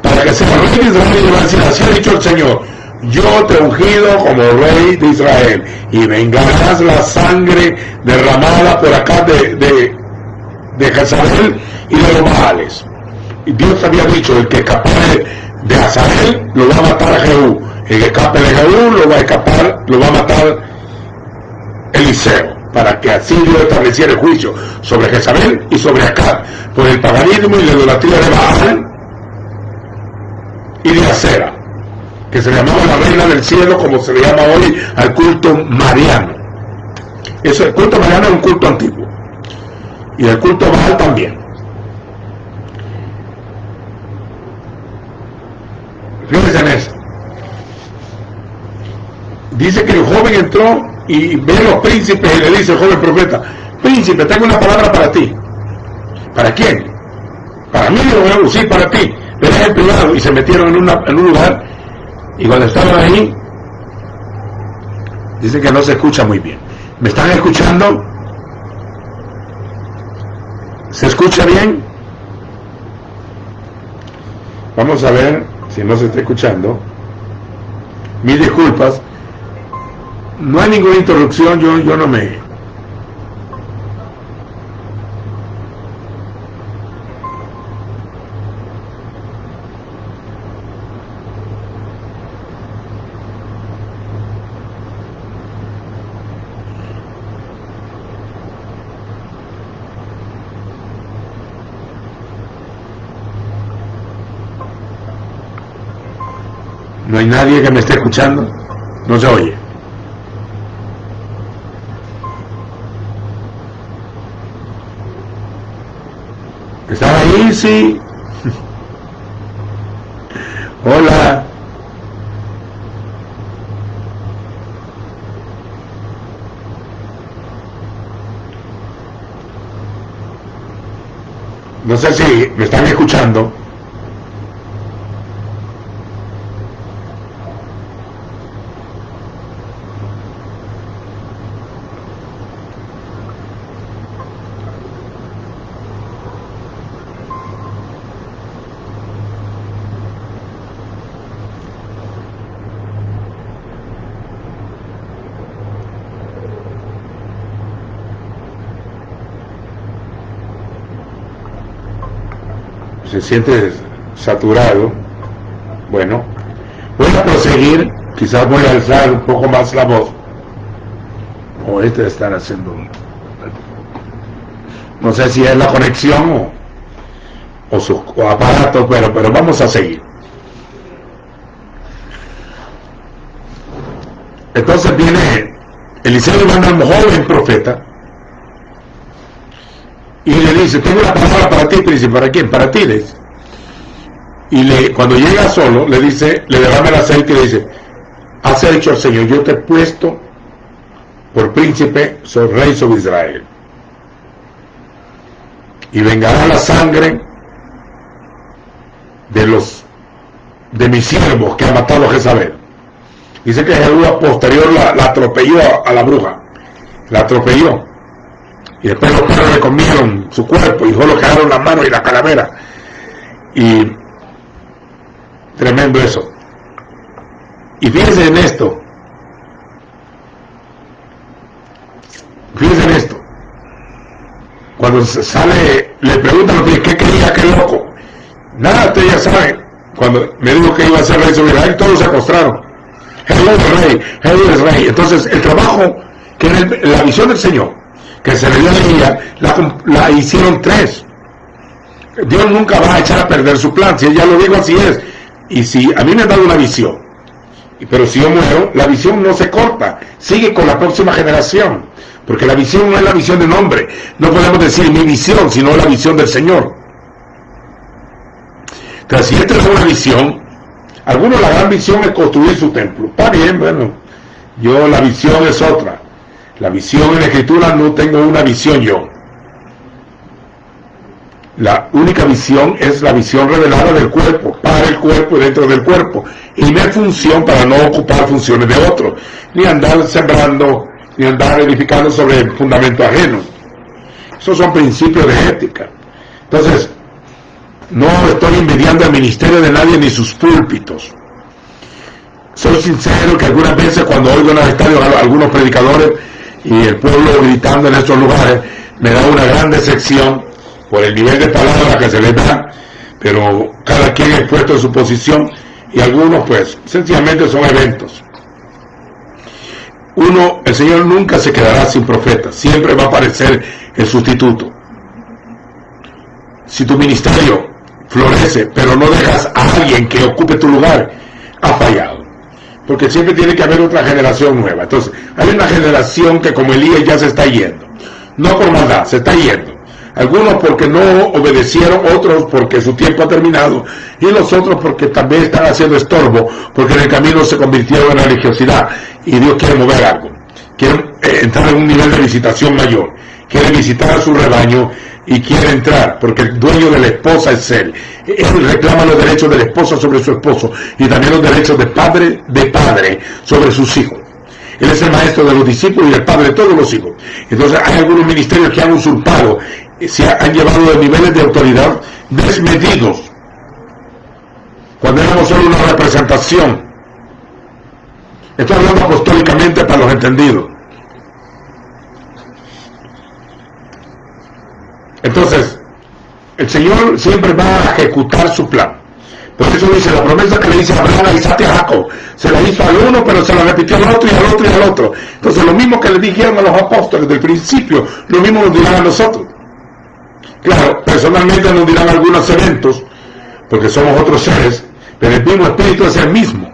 para que sea rey de Israel, y le va a decir: así ha dicho el Señor, yo te he ungido como rey de Israel, y vengarás la sangre derramada por acá de Jezabel y de los Baales. Y Dios había dicho: el que escape de Asael lo va a matar a Jehú, el que escape de Jehú lo va a matar Eliseo, para que así Dios estableciera el juicio sobre Jezabel y sobre Acab por el paganismo y la idolatría de Baal y de Acera, que se llamaba la reina del cielo, como se le llama hoy al culto mariano. Eso, el culto mariano es un culto antiguo, y el culto Baal también. Fíjense en eso. Dice que el joven entró y ve a los príncipes y le dice el joven profeta: príncipe, tengo una palabra para ti. ¿Para quién? Para mí. Sí, para ti. Ven en privado. Y se metieron en un lugar, y cuando estaban ahí, dice que no se escucha muy bien. ¿Me están escuchando? ¿Se escucha bien? Vamos a ver si no se está escuchando. Mis disculpas. No hay ninguna interrupción, yo no me... No hay nadie que me esté escuchando. No se oye. ¿Están ahí? Sí. Hola. No sé si me están escuchando. Se siente saturado. Bueno, voy a proseguir, quizás voy a alzar un poco más la voz, o de estar haciendo, no sé si es la conexión o sus aparatos, pero vamos a seguir. Entonces viene Eliseo, manda a un joven profeta y le dice: tengo una palabra para ti, príncipe. ¿Para quién? Para ti, le dice. Y cuando llega solo, le dice, le derrama el aceite y le dice: has hecho, Señor, yo te he puesto por príncipe, soy rey sobre Israel. Y vengará la sangre de mis siervos que han matado a Jezabel. Dice que Jesús posterior la atropelló a la bruja. La atropelló. Y después los perros le comieron su cuerpo y solo quedaron las manos y la calavera. Y tremendo eso. Y fíjense en esto. Fíjense en esto. Cuando sale, le preguntan: ¿qué quería aquel loco? Nada, ustedes ya saben. Cuando me dijo que iba a ser rey sobre Israel, todos se acostraron. Jesús es rey, Jesús es rey. Entonces el trabajo, que era la visión del Señor, que se le dio a ella, la hicieron tres. Dios nunca va a echar a perder su plan. Si él ya lo dijo, así es. Y si a mí me han dado una visión, pero si yo muero, la visión no se corta, sigue con la próxima generación, porque la visión no es la visión de un hombre. No podemos decir mi visión, sino la visión del Señor. Entonces, si esta es una visión, algunos la gran visión es construir su templo. Está bien, bueno, yo la visión es otra. La visión en la Escritura, no tengo una visión yo. La única visión es la visión revelada del cuerpo, para el cuerpo y dentro del cuerpo. Y no es función para no ocupar funciones de otro, ni andar sembrando, ni andar edificando sobre el fundamento ajeno. Esos son principios de ética. Entonces, no estoy envidiando el ministerio de nadie ni sus púlpitos. Soy sincero que algunas veces cuando oigo en los estadios a algunos predicadores y el pueblo gritando en estos lugares, me da una gran decepción por el nivel de palabras que se les da, pero cada quien es puesto en su posición y algunos pues sencillamente son eventos. El Señor nunca se quedará sin profeta, siempre va a aparecer el sustituto. Si tu ministerio florece, pero no dejas a alguien que ocupe tu lugar, ha fallado, porque siempre tiene que haber otra generación nueva. Entonces hay una generación que como Elías ya se está yendo, no por maldad, se está yendo. Algunos porque no obedecieron, otros porque su tiempo ha terminado, y los otros porque también están haciendo estorbo, porque en el camino se convirtieron en religiosidad, y Dios quiere mover algo, quiere entrar en un nivel de visitación mayor, quiere visitar a su rebaño, y quiere entrar, porque el dueño de la esposa es él. Él reclama los derechos de la esposa sobre su esposo, y también los derechos de padre sobre sus hijos. Él es el maestro de los discípulos y el padre de todos los hijos. Entonces hay algunos ministerios que han usurpado, se han llevado a niveles de autoridad desmedidos, cuando éramos solo una representación. Estoy hablando apostólicamente para los entendidos. Entonces, el Señor siempre va a ejecutar su plan. Por eso dice, la promesa que le dice a Abraham, a Isaac y a Jacob, se la hizo al uno, pero se la repitió al otro y al otro y al otro. Entonces, lo mismo que le dijeron a los apóstoles del principio, lo mismo nos dirán a nosotros. Claro, personalmente nos dirán algunos eventos, porque somos otros seres, pero el mismo espíritu es el mismo.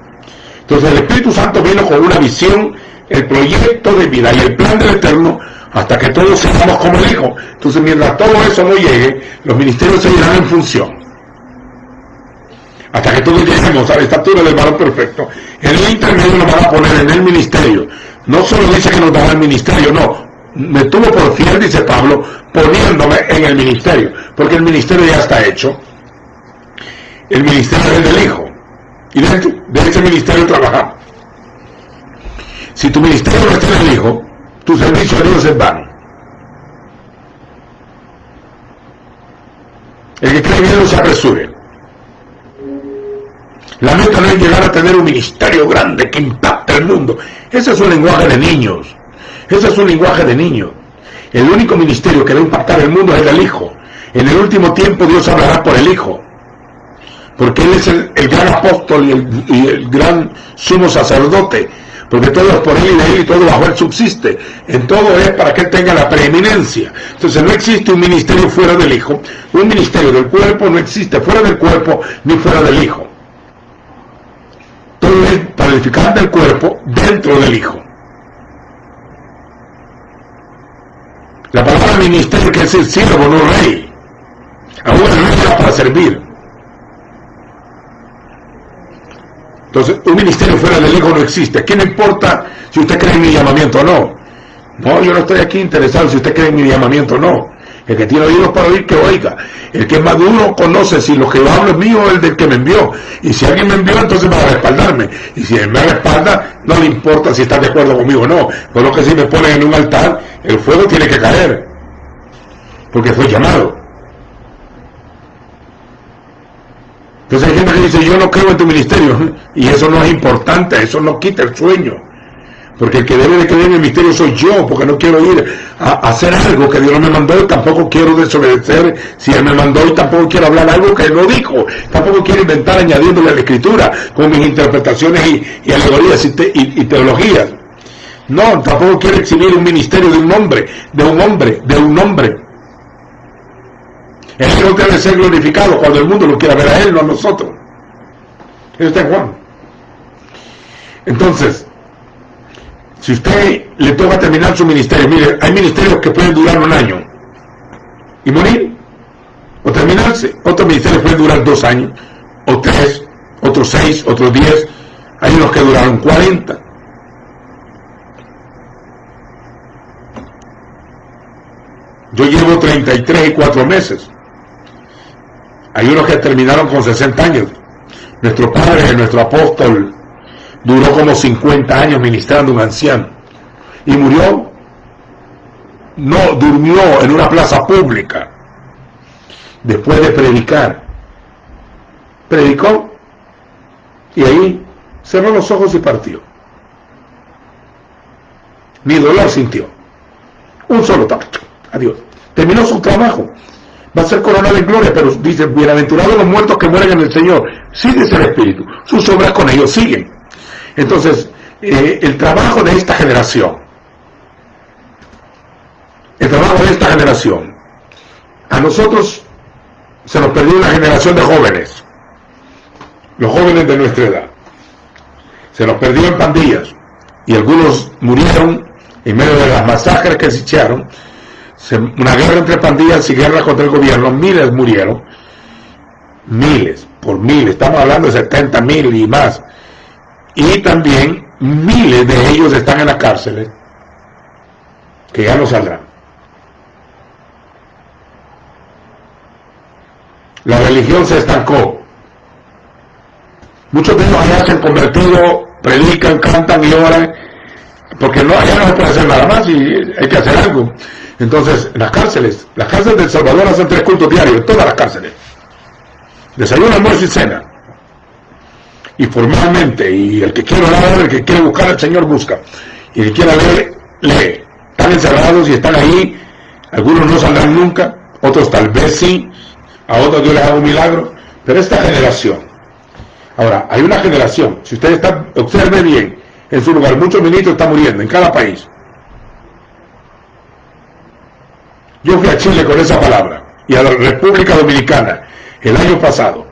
Entonces el Espíritu Santo vino con una visión, el proyecto de vida y el plan del Eterno, hasta que todos seamos como el Hijo. Entonces mientras todo eso no llegue, los ministerios seguirán en función. Hasta que todos lleguemos a la estatura del varón perfecto. En el intermedio nos van a poner en el ministerio. No solo dice que nos dará el ministerio, no. Me tuvo por fiel, dice Pablo, poniéndome en el ministerio. Porque el ministerio ya está hecho. El ministerio es del Hijo. Y de ese ministerio trabajamos. Si tu ministerio no está en el Hijo, tu servicio a Dios es vano. El que cree bien no se apresure. La meta no es llegar a tener un ministerio grande que impacte el mundo. Ese es un lenguaje de niños. Ese es un lenguaje de niños. El único ministerio que va a impactar el mundo es el del Hijo. En el último tiempo Dios hablará por el Hijo. Porque Él es el gran apóstol y el gran sumo sacerdote. Porque todo es por Él y de Él y todo bajo Él subsiste. En todo es para que Él tenga la preeminencia. Entonces no existe un ministerio fuera del Hijo. Un ministerio del cuerpo no existe fuera del cuerpo ni fuera del Hijo. Todo es para edificar del cuerpo dentro del Hijo. La palabra ministerio quiere decir siervo, no rey. Aún el rey era para servir. Entonces, un ministerio fuera del Hijo no existe. Aquí no importa si usted cree en mi llamamiento o no. No, yo no estoy aquí interesado si usted cree en mi llamamiento o no. El que tiene oídos para oír, que oiga. El que es maduro conoce si lo que yo hablo es mío o el del que me envió. Y si alguien me envió, entonces va a respaldarme. Y si él me respalda, no le importa si está de acuerdo conmigo o no. Por lo que si me ponen en un altar, el fuego tiene que caer. Porque fue llamado. Entonces hay gente que dice, yo no creo en tu ministerio. Y eso no es importante, eso no quita el sueño. Porque el que debe de creer en el misterio soy yo, porque no quiero ir a hacer algo que Dios no me mandó, y tampoco quiero desobedecer si Él me mandó, y tampoco quiero hablar algo que Él no dijo, tampoco quiero inventar añadiéndole a la Escritura con mis interpretaciones y alegorías y teologías. No, tampoco quiero exhibir un ministerio de un hombre. El Hijo debe ser glorificado cuando el mundo lo quiera ver a Él, no a nosotros. Eso está en Juan. Entonces, si usted le toca terminar su ministerio, mire, hay ministerios que pueden durar 1 año y morir, o terminarse. Otros ministerios pueden durar 2 años, o 3, otros 6, otros 10. Hay unos que duraron 40. Yo llevo 33 y 4 meses. Hay unos que terminaron con 60 años. Nuestro padre, nuestro apóstol, duró como 50 años ministrando, un anciano, y murió. No, durmió en una plaza pública después de predicar. Predicó y ahí cerró los ojos y partió. Ni dolor sintió. Un solo tacto. Adiós. Terminó su trabajo. Va a ser coronado en gloria, pero dice, bienaventurados los muertos que mueren en el Señor. Sí, dice el Espíritu. Sus obras con ellos siguen. Entonces, el trabajo de esta generación, a nosotros se nos perdió una generación de jóvenes, los jóvenes de nuestra edad, se nos perdió en pandillas, y algunos murieron en medio de las masacres que se echaron, una guerra entre pandillas y guerra contra el gobierno. Miles murieron, miles, por miles, estamos hablando de 70,000 y más. Y también miles de ellos están en las cárceles, que ya no saldrán. La religión se estancó. Muchos de ellos allá se han convertido, predican, cantan y oran, porque allá no se puede hacer nada más y hay que hacer algo. Entonces, las cárceles de El Salvador hacen 3 cultos diarios, en todas las cárceles. Desayuno, almuerzo y cena. Y formalmente, y el que quiere orar, el que quiere buscar al Señor busca, y el que quiera leer, lee. Están encerrados y están ahí. Algunos no saldrán nunca, otros tal vez sí, a otros Dios les haga un milagro, pero esta generación, ahora, hay una generación, si usted observe bien, en su lugar, muchos ministros están muriendo en cada país. Yo fui a Chile con esa palabra, y a la República Dominicana, el año pasado,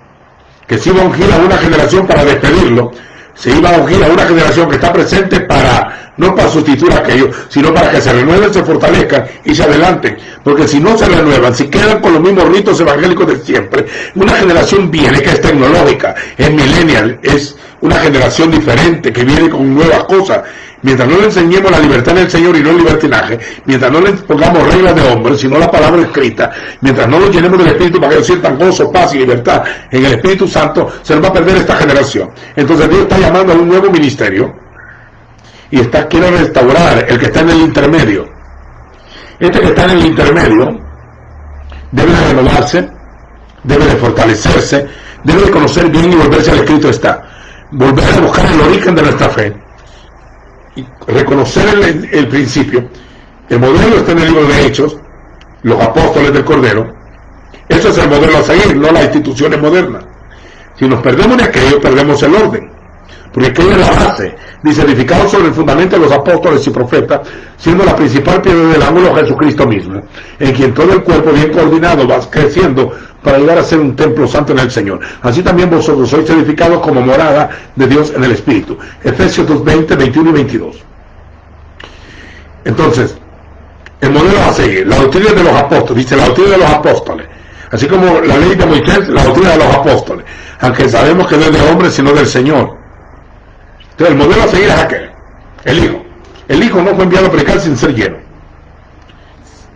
que se iba a ungir a una generación para despedirlo, se iba a ungir a una generación que está presente para, no para sustituir a aquellos, sino para que se renueven, se fortalezcan y se adelanten, porque si no se renuevan, si quedan con los mismos ritos evangélicos de siempre, una generación viene que es tecnológica, es millennial, es una generación diferente, que viene con nuevas cosas. Mientras no le enseñemos la libertad del Señor y no el libertinaje, mientras no le pongamos reglas de hombre, sino la palabra escrita, mientras no nos llenemos del Espíritu para que ellos sientan gozo, paz y libertad en el Espíritu Santo, se nos va a perder esta generación. Entonces Dios está llamando a un nuevo ministerio y quiere restaurar el que está en el intermedio. Este que está en el intermedio debe de renovarse, debe de fortalecerse, debe de conocer bien y volverse al Escrito está. Volver a buscar el origen de nuestra fe y reconocer el principio. El modelo está en el libro de Hechos, los apóstoles del Cordero. Eso es el modelo a seguir, no las instituciones modernas. Si nos perdemos de aquello, perdemos el orden, porque aquello es la base. Dice, edificado sobre el fundamento de los apóstoles y profetas, siendo la principal piedra del ángulo Jesucristo mismo, en quien todo el cuerpo bien coordinado va creciendo para llegar a ser un templo santo en el Señor. Así también vosotros sois edificados como morada de Dios en el Espíritu. Efesios 2:20, 21 y 22. Entonces, el modelo a seguir, la doctrina de los apóstoles, dice la doctrina de los apóstoles, así como la ley de Moisés, la doctrina de los apóstoles, aunque sabemos que no es de hombres sino del Señor. Entonces el modelo a seguir es aquel, el Hijo. El Hijo no fue enviado a predicar sin ser lleno.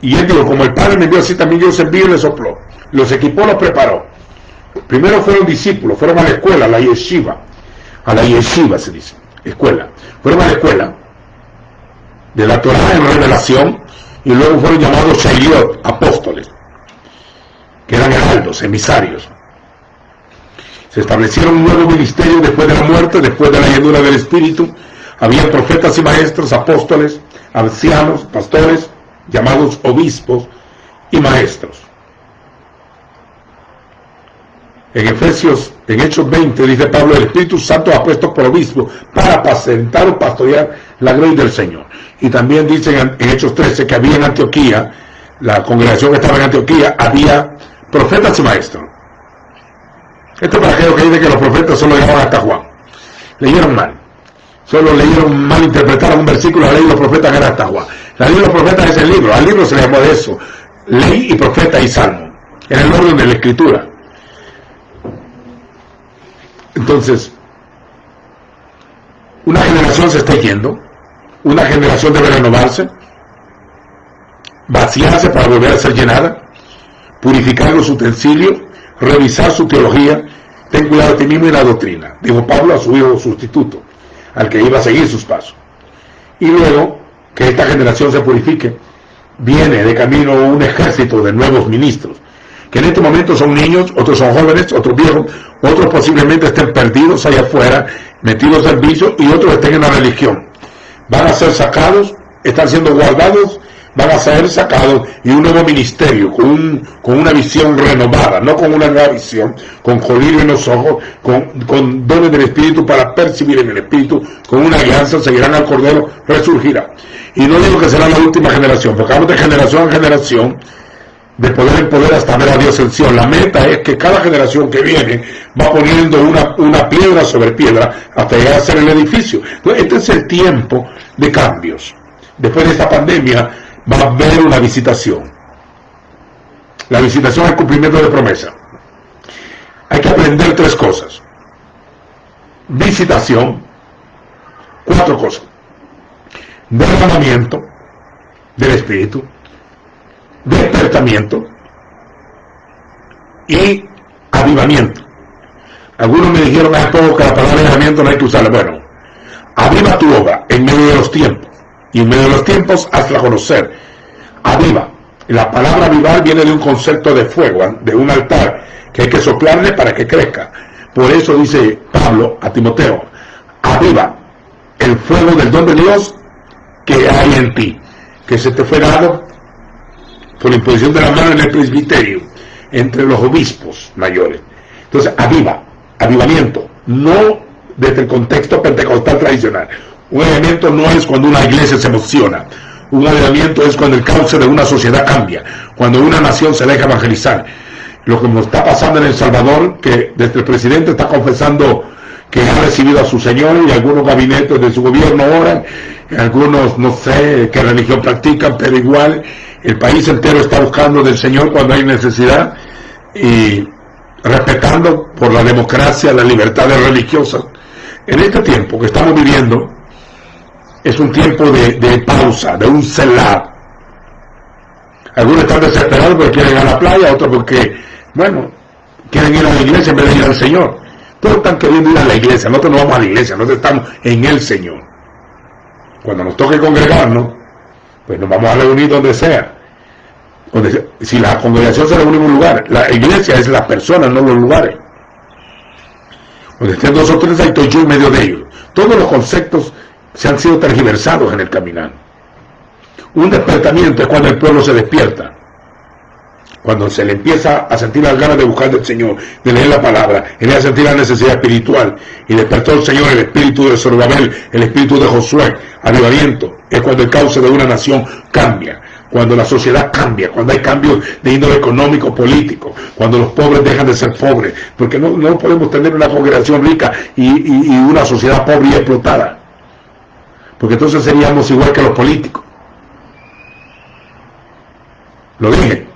Y él dijo, como el Padre me envió, así también yo os envío y les sopló. Los equipó, los preparó. Primero fueron discípulos, fueron a la escuela, a la yeshiva se dice, escuela. Fueron a la escuela de la Torá en revelación, y luego fueron llamados Shailiot, apóstoles, que eran heraldos, emisarios. Se establecieron un nuevo ministerio después de la muerte, después de la llenura del Espíritu. Había profetas y maestros, apóstoles, ancianos, pastores, llamados obispos y maestros. En Hechos 20 dice Pablo, el Espíritu Santo ha puesto por obispo para apacentar o pastorear la gloria del Señor. Y también dice en Hechos 13 que había en Antioquía, la congregación que estaba en Antioquía, había profetas y maestros. Esto para aquellos que dicen que los profetas solo llegaban hasta Juan. Leyeron mal. Solo leyeron mal, interpretaron un versículo, la ley de los profetas que era hasta Juan. La ley de los profetas es el libro. Al libro se le llamó de eso. Ley y profeta y salmo. En el orden de la escritura. Entonces, una generación se está yendo. Una generación debe renovarse. Vaciarse para volver a ser llenada. Purificar los utensilios. Revisar su teología. Ten cuidado de ti mismo y la doctrina, dijo Pablo a su hijo sustituto, al que iba a seguir sus pasos. Y luego que esta generación se purifique, viene de camino un ejército de nuevos ministros, que en este momento son niños, otros son jóvenes, otros viejos, otros posiblemente estén perdidos allá afuera, metidos en vicio, y otros estén en la religión. Van a ser sacados, están siendo guardados, van a ser sacados, y un nuevo ministerio, con una visión renovada, no con una nueva visión, con colirio en los ojos, con dones del Espíritu para percibir en el Espíritu, con una alianza, seguirán al Cordero, resurgirá. Y no digo que será la última generación, porque vamos de generación en generación, de poder en poder hasta ver a Dios en Sion. La meta es que cada generación que viene va poniendo una piedra sobre piedra hasta llegar a ser el edificio. Entonces, este es el tiempo de cambios. Después de esta pandemia, va a haber una visitación. La visitación es el cumplimiento de promesa. Hay que aprender 3 cosas. Visitación, 4 cosas. Derramamiento del Espíritu, despertamiento y avivamiento. Algunos me dijeron hace poco que la palabra avivamiento no hay que usarla. Bueno, aviva tu obra en medio de los tiempos. Y en medio de los tiempos, hazla conocer. Aviva. La palabra avivar viene de un concepto de fuego, de un altar, que hay que soplarle para que crezca. Por eso dice Pablo a Timoteo, aviva el fuego del don de Dios que hay en ti, que se te fue dado por la imposición de la mano en el presbiterio, entre los obispos mayores. Entonces, aviva, avivamiento, no desde el contexto pentecostal tradicional. Un avivamiento no es cuando una iglesia se emociona. Un avivamiento es cuando el cauce de una sociedad cambia, cuando una nación se deja evangelizar. Lo que nos está pasando en El Salvador, que desde el presidente está confesando que ha recibido a su Señor, y algunos gabinetes de su gobierno oran, algunos no sé qué religión practican, pero igual el país entero está buscando del Señor cuando hay necesidad, y respetando por la democracia las libertades religiosas. En este tiempo que estamos viviendo es un tiempo de pausa, de un selah. Algunos están desesperados porque quieren ir a la playa, otros porque, bueno, quieren ir a la iglesia en vez de ir al Señor. Todos están queriendo ir a la iglesia, nosotros no vamos a la iglesia, nosotros estamos en el Señor. Cuando nos toque congregarnos, pues nos vamos a reunir donde sea. Si la congregación se reúne en un lugar, la iglesia es las personas, no los lugares. Donde estén 2 o 3, ahí estoy yo en medio de ellos. Todos los conceptos se han sido tergiversados en el caminar. Un despertamiento es cuando el pueblo se despierta, cuando se le empieza a sentir las ganas de buscar del Señor, de leer la palabra, y a sentir la necesidad espiritual, y despertó el Señor el espíritu de Zorobabel, el espíritu de Josué, avivamiento. Es cuando el cauce de una nación cambia, cuando la sociedad cambia, cuando hay cambios de índole económico, político, cuando los pobres dejan de ser pobres, porque no podemos tener una congregación rica y una sociedad pobre y explotada, porque entonces seríamos igual que los políticos. Lo dije,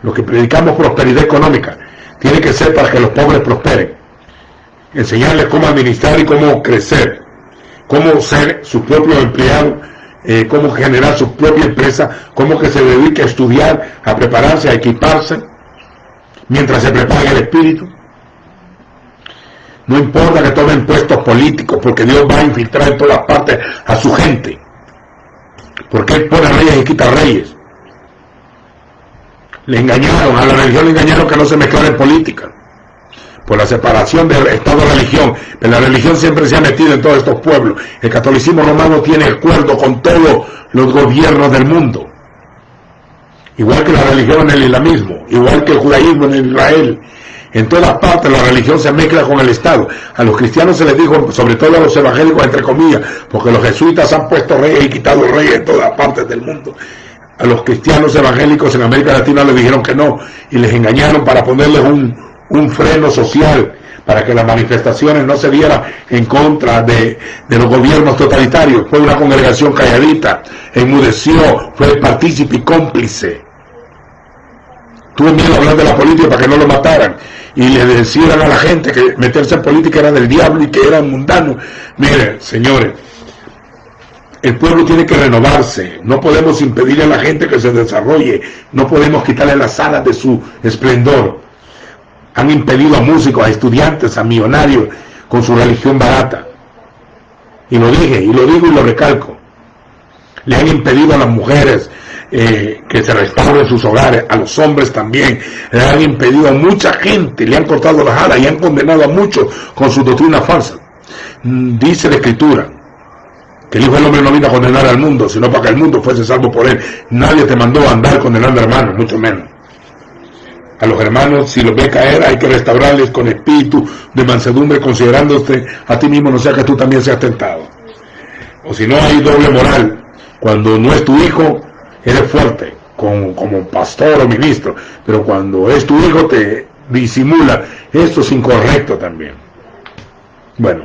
lo que predicamos prosperidad económica tiene que ser para que los pobres prosperen, enseñarles cómo administrar y cómo crecer, cómo ser su propio empleado, cómo generar su propia empresa, cómo que se dedique a estudiar, a prepararse, a equiparse, mientras se prepara el espíritu. No importa que tomen puestos políticos, porque Dios va a infiltrar en todas partes a su gente, porque Él pone reyes y quita reyes. Le engañaron, a la religión le engañaron que no se mezclara en política, por la separación del Estado-religión, pero la religión siempre se ha metido en todos estos pueblos. El catolicismo romano tiene acuerdo con todos los gobiernos del mundo, igual que la religión en el islamismo, igual que el judaísmo en Israel. En todas partes la religión se mezcla con el Estado. A los cristianos se les dijo, sobre todo a los evangélicos entre comillas, porque los jesuitas han puesto reyes y quitado reyes en todas partes del mundo. A los cristianos evangélicos en América Latina les dijeron que no, y les engañaron para ponerles un freno social, para que las manifestaciones no se dieran en contra de los gobiernos totalitarios. Fue una congregación calladita, enmudeció, fue partícipe y cómplice. Tuvo miedo a hablar de la política para que no lo mataran, y le decían a la gente que meterse en política era del diablo y que era mundano. Miren, señores, el pueblo tiene que renovarse, no podemos impedir a la gente que se desarrolle, no podemos quitarle las alas de su esplendor. Han impedido a músicos, a estudiantes, a millonarios con su religión barata. Y lo dije, y lo digo y lo recalco. Le han impedido a las mujeres que se restauren sus hogares, a los hombres también. Le han impedido a mucha gente, le han cortado las alas y han condenado a muchos con sus doctrinas falsas. Dice la Escritura que el Hijo del Hombre no vino a condenar al mundo, sino para que el mundo fuese salvo por él. Nadie te mandó a andar condenando a hermanos, mucho menos. A los hermanos, si los ve caer, hay que restaurarles con espíritu de mansedumbre, considerándote a ti mismo, no sea que tú también seas tentado. O si no, hay doble moral. Cuando no es tu hijo, eres fuerte, como pastor o ministro, pero cuando es tu hijo te disimula. Esto es incorrecto también. Bueno,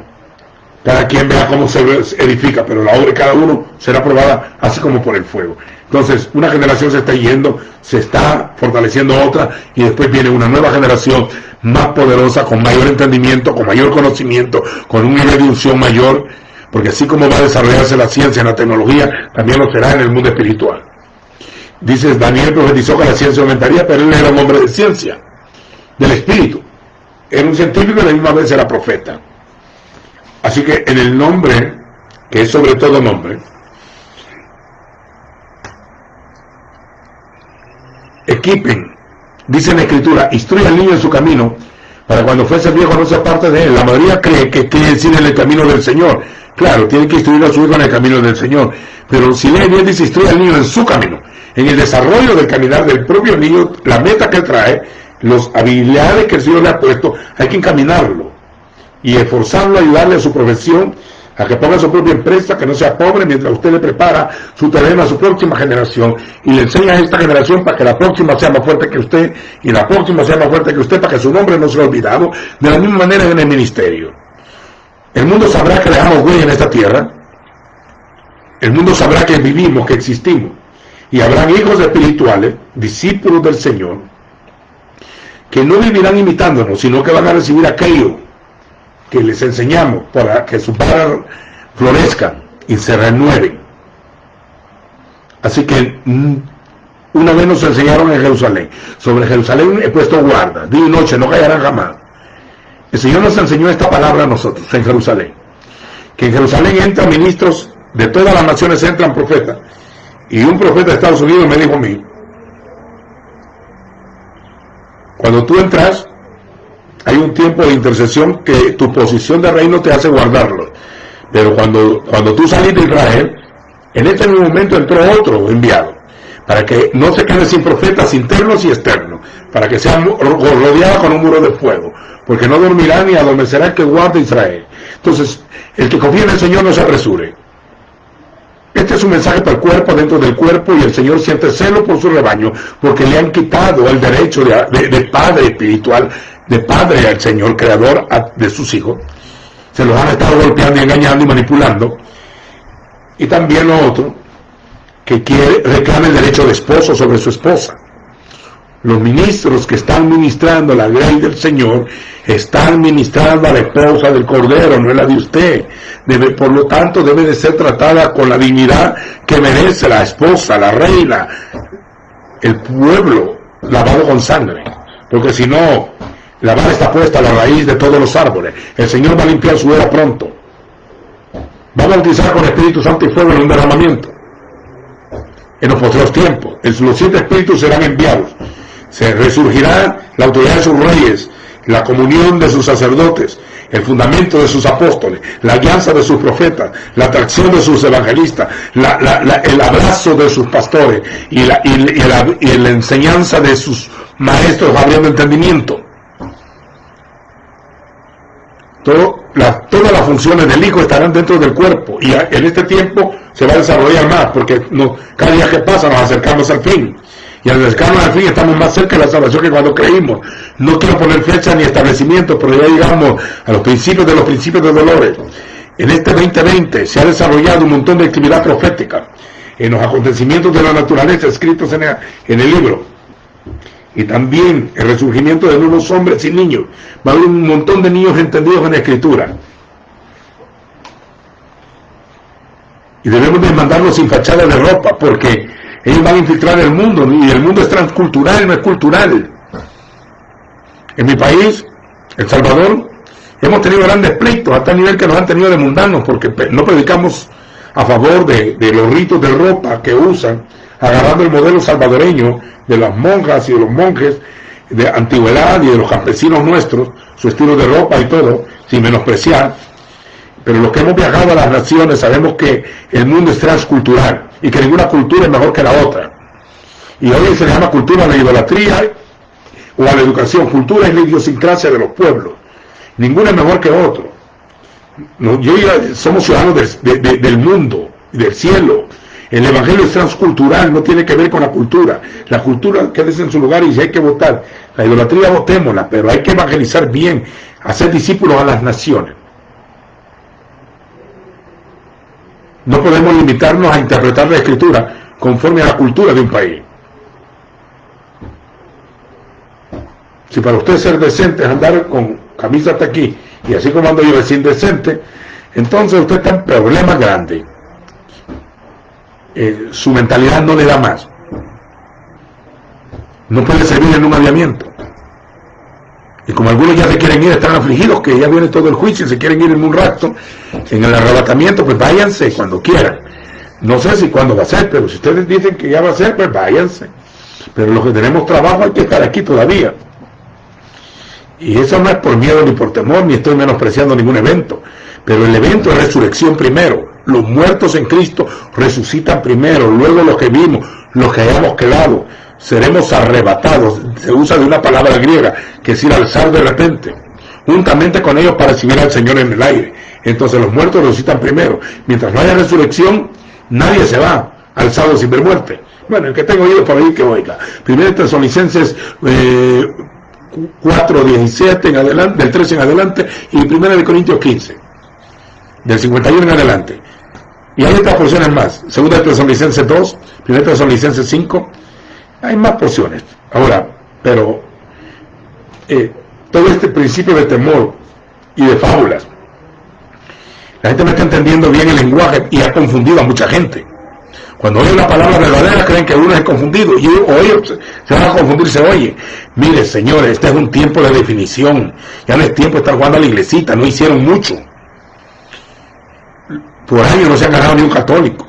cada quien vea cómo se edifica, pero la obra de cada uno será probada así como por el fuego. Entonces, una generación se está yendo, se está fortaleciendo otra, y después viene una nueva generación más poderosa, con mayor entendimiento, con mayor conocimiento, con un nivel de unción mayor, porque así como va a desarrollarse la ciencia, la tecnología, también lo será en el mundo espiritual. Dice, Daniel profetizó que la ciencia aumentaría, pero él era un hombre de ciencia, del espíritu. Era un científico y a la misma vez era profeta. Así que en el nombre, que es sobre todo nombre, equipen, dice en la Escritura, instruye al niño en su camino, para cuando fuese viejo no se aparte de él. La mayoría cree que quiere decir en el camino del Señor. Claro, tiene que instruir a su hijo en el camino del Señor, pero si lee bien dice, instruye al niño en su camino, en el desarrollo del caminar del propio niño, la meta que trae, las habilidades que el Señor le ha puesto, hay que encaminarlo y esforzarlo a ayudarle a su profesión, a que ponga su propia empresa, que no sea pobre, mientras usted le prepara su terreno a su próxima generación y le enseña a esta generación para que la próxima sea más fuerte que usted y la próxima sea más fuerte que usted, para que su nombre no sea olvidado. De la misma manera en el ministerio, el mundo sabrá que dejamos huella en esta tierra, el mundo sabrá que vivimos, que existimos, y habrán hijos espirituales, discípulos del Señor, que no vivirán imitándonos, sino que van a recibir aquello que les enseñamos para que su padre florezca y se renueven. Así que una vez nos enseñaron en Jerusalén, sobre Jerusalén he puesto guarda, día y noche, no callarán jamás. El Señor nos enseñó esta palabra a nosotros en Jerusalén, que en Jerusalén entran ministros de todas las naciones, entran profetas, y un profeta de Estados Unidos me dijo a mí: cuando tú entras, hay un tiempo de intercesión que tu posición de reino te hace guardarlo, pero cuando tú salís de Israel, en este mismo momento entró otro enviado, para que no se quede sin profetas internos y externos, para que sea rodeada con un muro de fuego, porque no dormirá ni adormecerá el que guarde Israel. Entonces, el que confía en el Señor no se apresure. Este es un mensaje para el cuerpo, dentro del cuerpo, y el Señor siente celo por su rebaño, porque le han quitado el derecho de padre espiritual, de padre al Señor, creador de sus hijos. Se los han estado golpeando y engañando y manipulando. Y también lo otro, que reclama el derecho de esposo sobre su esposa. Los ministros que están ministrando la ley del Señor están ministrando a la esposa del Cordero, no es la de usted. Por lo tanto, debe de ser tratada con la dignidad que merece la esposa, la reina, el pueblo lavado con sangre. Porque si no, la vara está puesta a la raíz de todos los árboles. El Señor va a limpiar su era pronto. Va a bautizar con Espíritu Santo y fuego en un derramamiento. En los postreros tiempos, los 7 espíritus serán enviados. Se resurgirá la autoridad de sus reyes, la comunión de sus sacerdotes, el fundamento de sus apóstoles, la alianza de sus profetas, la atracción de sus evangelistas, el abrazo de sus pastores y la enseñanza de sus maestros abriendo entendimiento. Todas las funciones del Hijo estarán dentro del cuerpo, y en este tiempo se va a desarrollar más, porque cada día que pasa nos acercamos al fin. Y al acercarnos al fin estamos más cerca de la salvación que cuando creímos. No quiero poner fecha ni establecimiento, pero ya llegamos a los principios de dolores. En este 2020 se ha desarrollado un montón de actividad profética en los acontecimientos de la naturaleza escritos en el libro. Y también el resurgimiento de nuevos hombres y niños. Va a haber un montón de niños entendidos en la Escritura. Y debemos de mandarlos sin fachada de ropa, porque ellos van a infiltrar el mundo, y el mundo es transcultural, no es cultural. En mi país, El Salvador, hemos tenido grandes pleitos, hasta el nivel que nos han tenido de mundanos, porque no predicamos a favor de los ritos de ropa que usan, agarrando el modelo salvadoreño de las monjas y de los monjes de antigüedad y de los campesinos nuestros, su estilo de ropa y todo, sin menospreciar. Pero los que hemos viajado a las naciones sabemos que el mundo es transcultural y que ninguna cultura es mejor que la otra. Y hoy se le llama cultura a la idolatría o a la educación. Cultura es la idiosincrasia de los pueblos. Ninguno es mejor que otro. Somos ciudadanos del mundo, del cielo. El evangelio es transcultural, no tiene que ver con la cultura. La cultura quédese en su lugar, y si hay que votar la idolatría, votémosla, pero hay que evangelizar bien, hacer discípulos a las naciones. No podemos limitarnos a interpretar la Escritura conforme a la cultura de un país. Si para usted ser decente es andar con camisa hasta aquí, y así como ando yo de indecente, entonces usted está en problemas grandes. Su mentalidad no le da más. No puede servir en un aviamiento. Y como algunos ya se quieren ir, están afligidos, que ya viene todo el juicio y se quieren ir en un rato, en el arrebatamiento, pues váyanse cuando quieran. No sé si cuándo va a ser, pero si ustedes dicen que ya va a ser, pues váyanse. Pero los que tenemos trabajo hay que estar aquí todavía. Y eso no es por miedo ni por temor, ni estoy menospreciando ningún evento. Pero el evento es resurrección primero. Los muertos en Cristo resucitan primero, luego los que vimos, los que hayamos quedado, seremos arrebatados. Se usa de una palabra griega, que es ir alzar de repente. juntamente con ellos para recibir al Señor en el aire. Entonces los muertos resucitan primero. Mientras no haya resurrección, nadie se va alzado sin ver muerte. Bueno, el que tenga oído por ahí que oiga. 1 Tesalonicenses 4:17 en adelante, del 13 en adelante, y 1 Corintios 15, del 51 en adelante. Y hay otras porciones más. 2 Tesalonicenses 2, 1 Tesalonicenses 5. Hay más porciones. Ahora, pero todo este principio de temor y de fábulas, la gente no está entendiendo bien el lenguaje y ha confundido a mucha gente. Cuando oyen la palabra verdadera creen que uno es confundido, o ellos se van a confundir, se oye. Mire, señores, este es un tiempo de definición. Ya no es tiempo de estar jugando a la iglesita, no hicieron mucho. Por años no se han ganado ni un católico.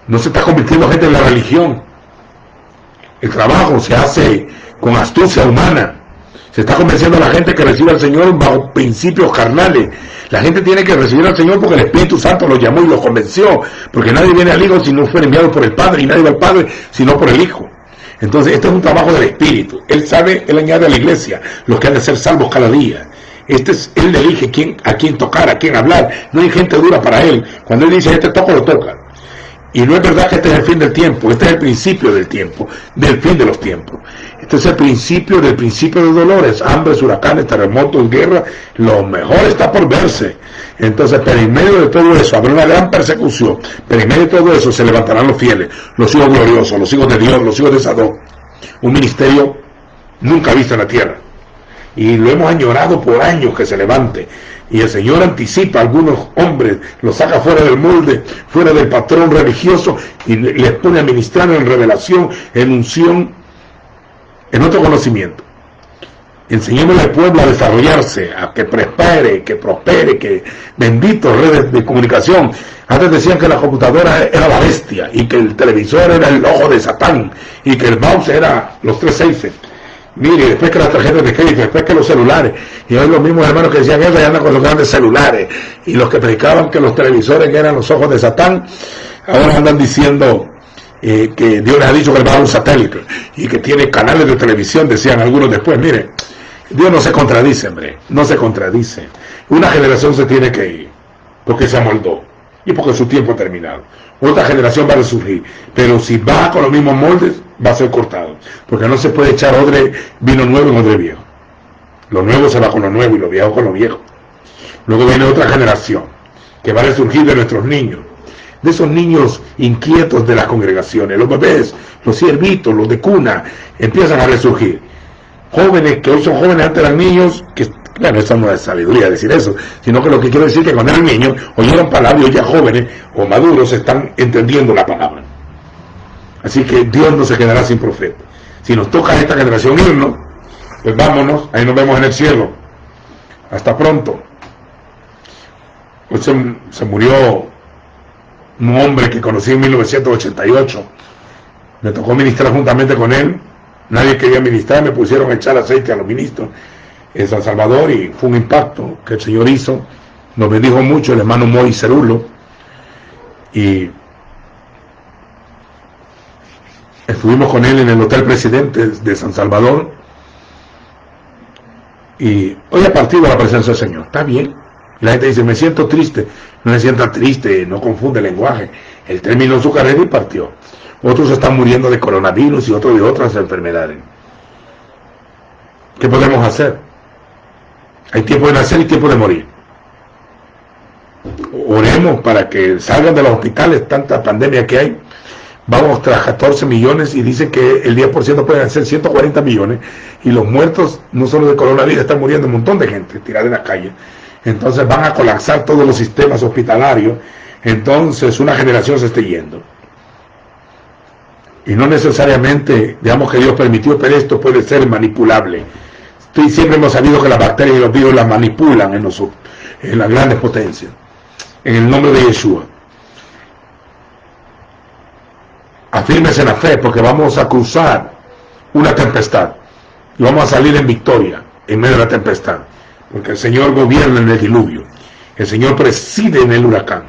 No se está convirtiendo gente en la religión. El trabajo se hace con astucia humana. Se está convenciendo a la gente que recibe al Señor bajo principios carnales. La gente tiene que recibir al Señor porque el Espíritu Santo los llamó y los convenció. Porque nadie viene al Hijo si no fuera enviado por el Padre, y nadie va al Padre sino por el Hijo. Entonces este es un trabajo del Espíritu. Él sabe, Él añade a la iglesia los que han de ser salvos cada día. Él elige a quién tocar, a quién hablar. No hay gente dura para Él. Cuando Él dice, este toco, lo toca. Y no es verdad que este es el fin del tiempo, este es el principio del tiempo, del fin de los tiempos. Este es el principio del principio de dolores, hambres, huracanes, terremotos, guerra. Lo mejor está por verse. Entonces, pero en medio de todo eso habrá una gran persecución, pero en medio de todo eso se levantarán los fieles, los hijos gloriosos, los hijos de Dios, los hijos de Sadón. Un ministerio nunca visto en la tierra. Y lo hemos añorado por años que se levante. Y el Señor anticipa a algunos hombres, los saca fuera del molde, fuera del patrón religioso, y les pone a ministrar en revelación, en unción, en otro conocimiento. Enseñémosle al pueblo a desarrollarse, a que prospere, que benditos redes de comunicación. Antes decían que la computadora era la bestia, y que el televisor era el ojo de Satán, y que el mouse era los 3 seises. Mire, después que las tarjetas de crédito, después que los celulares, y hoy los mismos hermanos que decían eso ya andan con los grandes celulares, y los que predicaban que los televisores eran los ojos de Satán, ahora andan diciendo que Dios les ha dicho que él va a un satélite, y que tiene canales de televisión, decían algunos después. Mire, Dios no se contradice, hombre, no se contradice. Una generación se tiene que ir, porque se amoldó, y porque su tiempo ha terminado. Otra generación va a resurgir, pero si va con los mismos moldes, va a ser cortado, porque no se puede echar odre vino nuevo en odre viejo. Lo nuevo se va con lo nuevo y lo viejo con lo viejo. Luego viene otra generación que va a resurgir de nuestros niños, de esos niños inquietos de las congregaciones, los bebés, los siervitos, los de cuna, empiezan a resurgir. Jóvenes que hoy son jóvenes, antes eran niños, que bueno, eso no es sabiduría decir eso, sino que lo que quiero decir es que cuando eran niños oyeron palabras y hoy ya jóvenes o maduros están entendiendo la palabra. Así que Dios no se quedará sin profeta. Si nos toca a esta generación irnos, pues vámonos, ahí nos vemos en el cielo. Hasta pronto. Hoy se murió un hombre que conocí en 1988. Me tocó ministrar juntamente con él. Nadie quería ministrar, me pusieron a echar aceite a los ministros en San Salvador, y fue un impacto que el Señor hizo. Nos bendijo mucho el hermano Moy Cerulo, y estuvimos con él en el Hotel Presidente de San Salvador, y hoy ha partido la presencia del Señor. Está bien. Y la gente dice, me siento triste. No se sienta triste, no confunde el lenguaje. Él terminó su carrera y partió. Otros están muriendo de coronavirus y otros de otras enfermedades. ¿Qué podemos hacer? Hay tiempo de nacer y tiempo de morir. Oremos para que salgan de los hospitales, tanta pandemia que hay. Vamos tras 14 millones y dicen que el 10% pueden ser 140 millones. Y los muertos, no solo de coronavirus, están muriendo un montón de gente tirada en la calle. Entonces van a colapsar todos los sistemas hospitalarios. Entonces una generación se esté yendo. Y no necesariamente, digamos que Dios permitió, pero esto puede ser manipulable. Siempre hemos sabido que las bacterias y los virus las manipulan en las grandes potencias. En el nombre de Yeshua. Afírmese en la fe, porque vamos a cruzar una tempestad. Y vamos a salir en victoria en medio de la tempestad. Porque el Señor gobierna en el diluvio. El Señor preside en el huracán.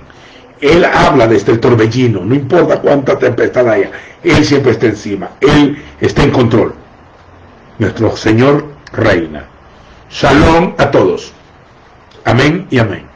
Él habla desde el torbellino. No importa cuánta tempestad haya. Él siempre está encima. Él está en control. Nuestro Señor reina. Shalom a todos. Amén y amén.